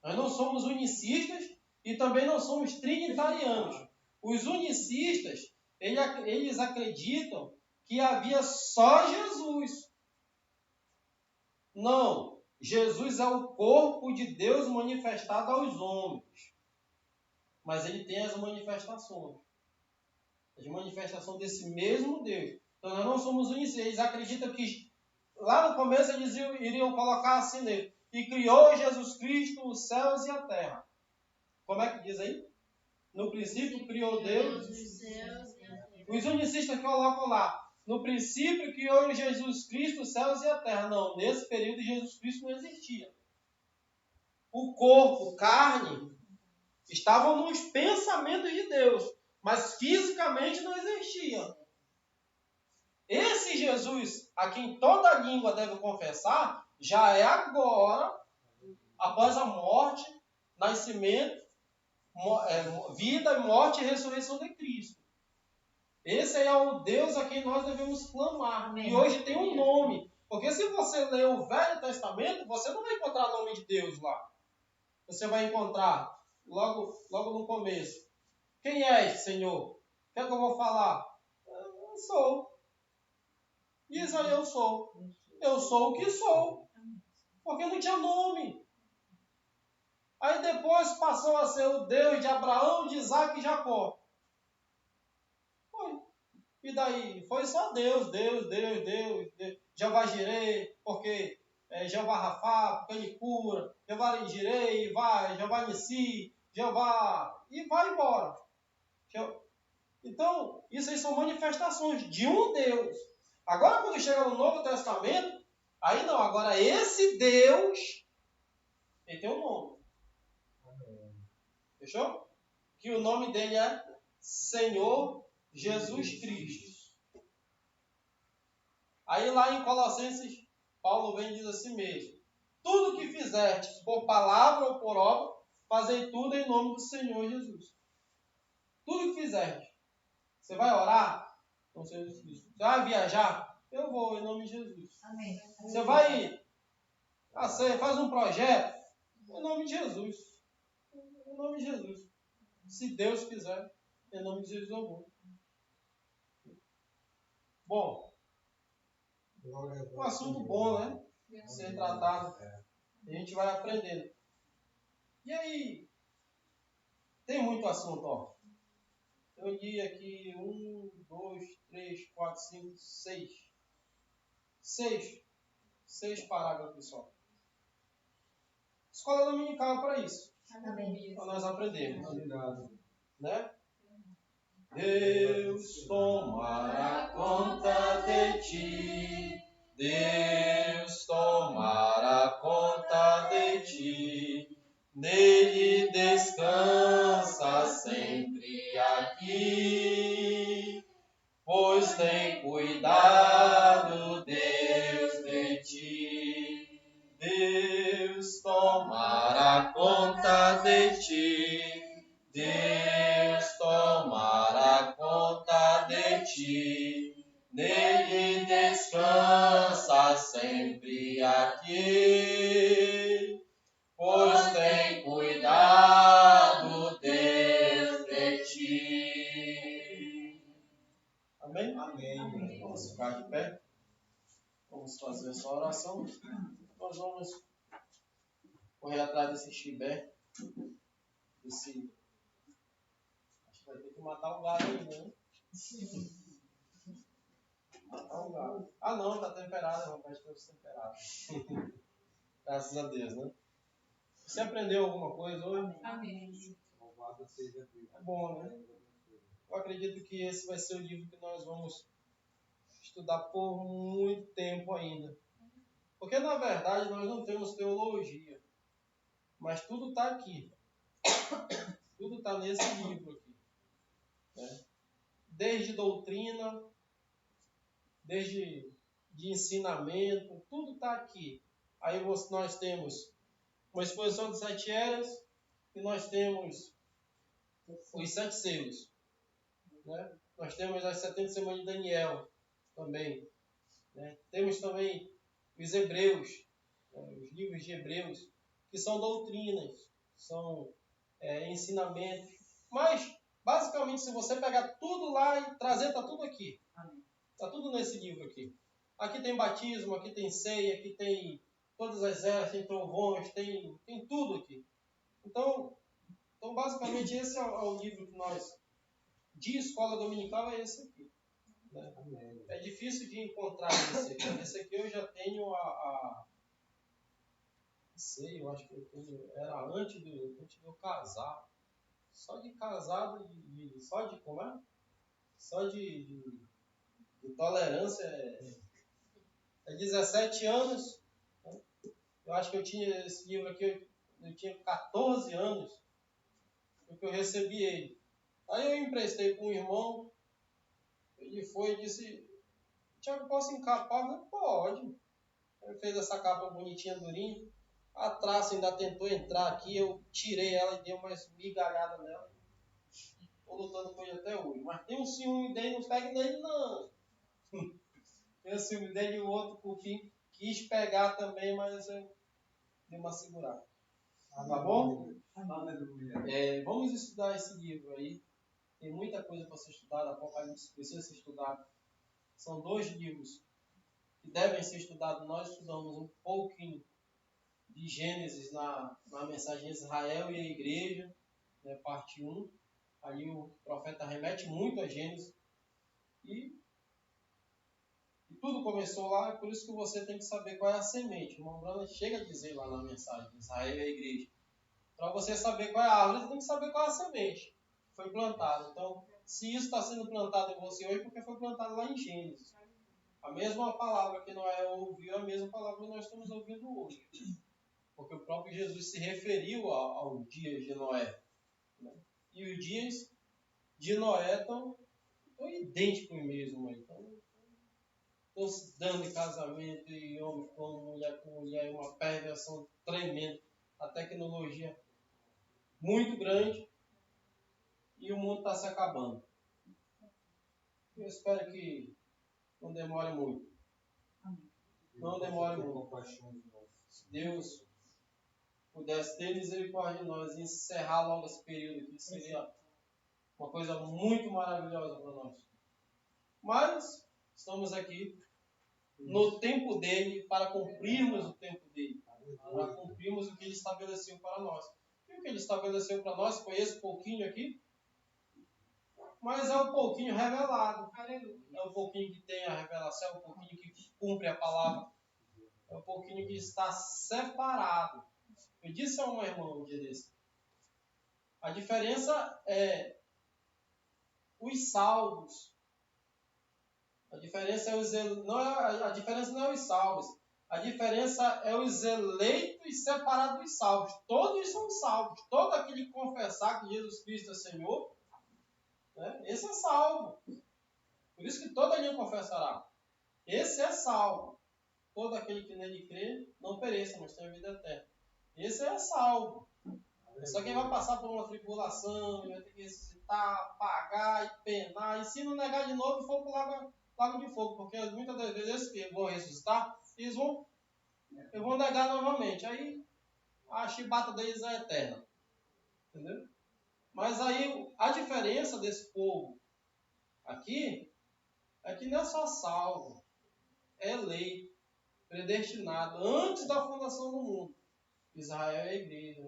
Nós não somos unicistas e também não somos trinitarianos. Os unicistas, eles acreditam que havia só Jesus. Não, Jesus é o corpo de Deus manifestado aos homens. Mas ele tem as manifestações. As manifestações desse mesmo Deus. Então nós não somos unicistas. Eles acreditam que lá no começo eles iriam colocar assim nele. E criou Jesus Cristo os céus e a terra. Como é que diz aí? No princípio criou Deus. Os unicistas colocam lá. No princípio criou Jesus Cristo os céus e a terra. Não, nesse período Jesus Cristo não existia. O corpo, carne, estavam nos pensamentos de Deus, mas fisicamente não existia. Esse Jesus, a quem toda língua deve confessar, já é agora, após a morte, nascimento, vida, morte e ressurreição de Cristo. Esse é o Deus a quem nós devemos clamar. Amém. E hoje tem um nome. Porque se você ler o Velho Testamento, você não vai encontrar o nome de Deus lá. Você vai encontrar logo no começo. Quem és, Senhor? O que é que eu vou falar? Eu sou. Diz aí, eu sou. Eu sou o que sou. Porque não tinha nome. Aí depois passou a ser o Deus de Abraão, de Isaac e Jacó. Foi. E daí? Foi só Deus. Jeová Jireh, porque Jeová Rafá, porque ele cura. Jeová Jireh, Jeová Nissi, Jeová... E vai embora. Então, isso aí são manifestações de um Deus. Agora, quando chega no Novo Testamento, aí não. Agora, esse Deus, ele tem um nome. Fechou? Que o nome dele é Senhor Jesus Cristo. Aí lá em Colossenses, Paulo vem e diz assim mesmo: tudo que fizerdes, por palavra ou por obra, fazei tudo em nome do Senhor Jesus. Tudo que fizerdes. Você vai orar? Com o Senhor Jesus Cristo. Você vai viajar? Eu vou, em nome de Jesus. Amém. Você vai... você faz um projeto? Em nome de Jesus. Em nome de Jesus. Se Deus quiser, em nome de Jesus eu vou. Bom, um assunto bom, né? Ser tratado. A gente vai aprendendo. E aí, tem muito assunto, ó. Eu li aqui 1, 2, 3, 4, 5, 6. 6 parágrafos só. Escola dominical é para isso. Amém. Para nós aprendermos. Né? Deus tomará conta de ti. Deus tomará conta de ti. Nele descansa sempre aqui. Pois tem cuidado Deus de ti. Deus tomará conta de ti. Deus tomará conta de ti. Nele descansa sempre aqui. Pois tem cuidado Deus de ti. Amém? Amém. Vamos ficar de pé. Vamos fazer essa oração. Nós vamos correr atrás desse chibé. Acho que vai ter que matar o gado ainda, né? Matar o gado. Ah, não, está temperado. Vamos pedir para você temperado. Graças a Deus, né? Você aprendeu alguma coisa hoje? Amém. Louvado seja Deus. É bom, né? Eu acredito que esse vai ser o livro que nós vamos estudar por muito tempo ainda. Porque, na verdade, nós não temos teologia. Mas tudo está aqui. Tudo está nesse livro aqui. Né? Desde doutrina, desde de ensinamento, tudo está aqui. Aí nós temos uma exposição de 7 eras e nós temos os 7 selos. Né? Nós temos as 70 semanas de Daniel também. Né? Temos também os Hebreus, os livros de Hebreus, que são doutrinas, são ensinamentos. Mas, basicamente, se você pegar tudo lá e trazer, está tudo aqui. Está tudo nesse livro aqui. Aqui tem batismo, aqui tem ceia, aqui tem todas as eras, tem trovões, tem tudo aqui. Então, basicamente, esse é o livro que nós, de escola dominical, é esse aqui. Né? É difícil de encontrar esse aqui. Esse aqui eu já tenho não sei, eu acho que eu tenho, era antes de eu casar. Só de casado, só de como é? Só de tolerância é 17 anos. Né? Eu acho que eu tinha esse livro aqui, eu tinha 14 anos, porque eu recebi ele. Aí eu emprestei para um irmão, ele foi e disse: Tiago, posso encapar? Eu falei, pode. Ele fez essa capa bonitinha, durinha. A traça ainda tentou entrar aqui, eu tirei ela e dei umas migalhadas nela. Estou lutando com ele até hoje. Mas tem um ciúme dele, não pega nele não. Tem um ciúme dele e o outro, por fim, quis pegar também, mas eu dei uma segurada. Tá bom? Vamos estudar esse livro aí. Tem muita coisa para ser estudada. Apocalipse precisa ser estudado. São 2 livros que devem ser estudados. Nós estudamos um pouquinho de Gênesis na mensagem Israel e a Igreja, né, parte 1. Ali o profeta remete muito a Gênesis. E tudo começou lá, é por isso que você tem que saber qual é a semente. O irmão Brana chega a dizer lá na mensagem Israel e a Igreja. Para você saber qual é a árvore, você tem que saber qual é a semente que foi plantada. Então, se isso está sendo plantado em você hoje, porque foi plantado lá em Gênesis. A mesma palavra que Noé ouviu, a mesma palavra que nós estamos ouvindo hoje. Porque o próprio Jesus se referiu ao dia de Noé. Né? E os dias de Noé estão idênticos mesmo. Estão se dando em casamento, e homem com mulher, uma perversão tremenda. A tecnologia muito grande e o mundo está se acabando. Eu espero que não demore muito. Não demore muito. Se Deus pudesse ter misericórdia de nós e encerrar logo esse período aqui, seria uma coisa muito maravilhosa para nós. Mas estamos aqui no tempo dele, para cumprirmos o tempo dele, para cumprirmos o que ele estabeleceu para nós. E o que ele estabeleceu para nós foi esse pouquinho aqui, mas é um pouquinho revelado. É um pouquinho que tem a revelação, é um pouquinho que cumpre a palavra, é um pouquinho que está separado. Eu disse a uma irmã um dia desse, a diferença é os salvos. A diferença a diferença não é os salvos. A diferença é os eleitos separados dos salvos. Todos são salvos. Todo aquele que confessar que Jesus Cristo é Senhor, né, esse é salvo. Por isso que todo ele confessará. Esse é salvo. Todo aquele que nele crê não pereça, mas tenha vida eterna. Esse é salvo. Só quem vai passar por uma tribulação, vai ter que ressuscitar, pagar e penar. E se não negar de novo, for para o lago de fogo. Porque muitas das vezes esses que vão ressuscitar, eles vão negar novamente. Aí a chibata deles é eterna. Entendeu? Mas aí a diferença desse povo aqui é que não é só salvo, é eleito, predestinado antes da fundação do mundo. Israel é a igreja,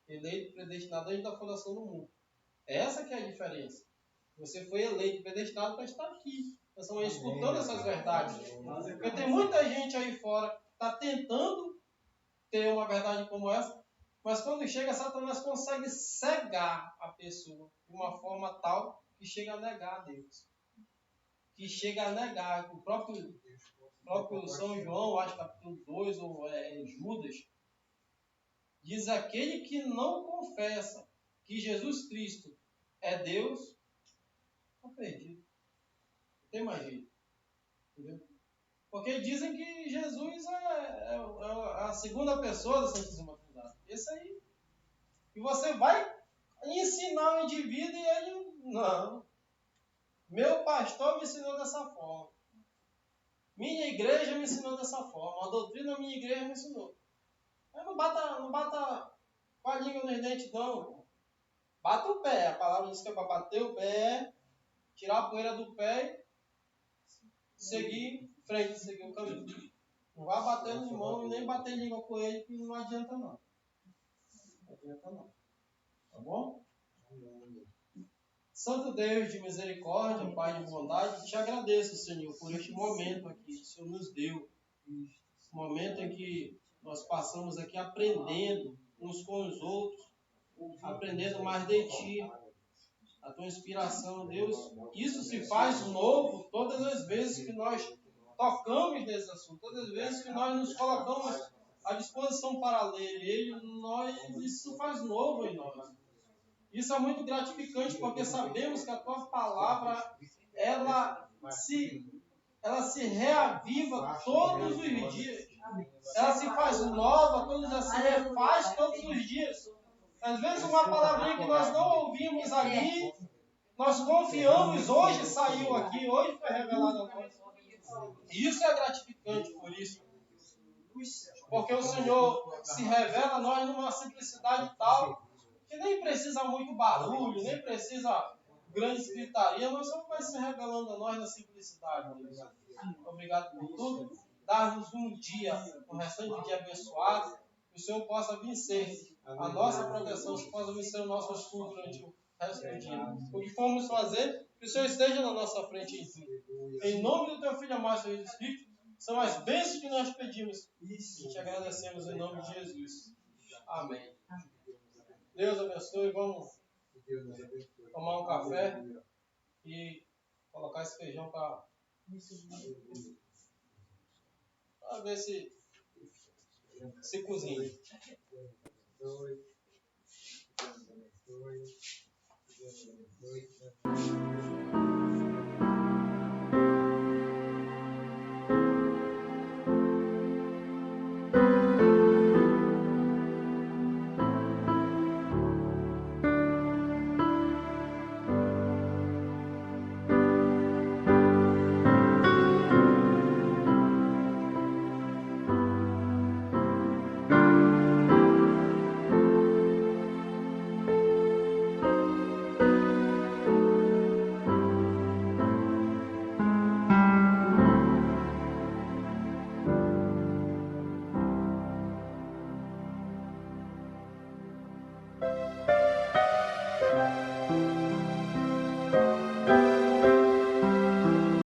eleito, predestinado antes da fundação do mundo. Essa que é a diferença. Você foi eleito, predestinado para estar aqui. Nós estamos escutando essas verdades. Porque tem muita gente aí fora que está tentando ter uma verdade como essa, mas quando chega, Satanás consegue cegar a pessoa de uma forma tal que chega a negar a Deus. Que chega a negar. O próprio São João, acho que capítulo 2, ou Judas, diz: aquele que não confessa que Jesus Cristo é Deus, está perdido. Não tem mais jeito. Entendeu? Porque dizem que Jesus é a segunda pessoa da Santíssima Trindade. Esse aí. E você vai ensinar o indivíduo e ele... Não. Meu pastor me ensinou dessa forma. Minha igreja me ensinou dessa forma. A doutrina da minha igreja me ensinou. Aí não bata com a língua nos dentes, não. Bata o pé. A palavra diz que é para bater o pé, tirar a poeira do pé e seguir em frente, seguir o caminho. Não vai bater no irmão e nem bater língua com ele, que não adianta não. Não adianta não. Tá bom? Santo Deus de misericórdia, Pai de bondade, te agradeço, Senhor, por este momento aqui que o Senhor nos deu. Esse momento em que nós passamos aqui aprendendo uns com os outros, aprendendo mais de Ti, a Tua inspiração, Deus. Isso se faz novo todas as vezes que nós tocamos nesse assunto, todas as vezes que nós nos colocamos à disposição para ler ele, isso faz novo em nós. Isso é muito gratificante, porque sabemos que a Tua palavra, ela se reaviva todos os dias. Ela se faz nova, se refaz todos os dias. Às vezes uma palavrinha que nós não ouvimos ali, nós confiamos, hoje saiu aqui, hoje foi revelado a nós. E isso é gratificante por isso. Porque o Senhor se revela a nós numa simplicidade tal que nem precisa muito barulho, nem precisa grande gritaria, mas só vai se revelando a nós na simplicidade. Obrigado por tudo. Dar-nos um dia, um restante dia abençoado, que o Senhor possa vencer a nossa proteção, que possa vencer o nosso estudo durante o resto do dia. O que formos fazer, que o Senhor esteja na nossa frente em tudo. Em nome do Teu Filho amado, Senhor Jesus Cristo, são as bênçãos que nós pedimos e te agradecemos em nome de Jesus. Amém. Deus abençoe. Vamos tomar um café e colocar esse feijão para ver se cozinha.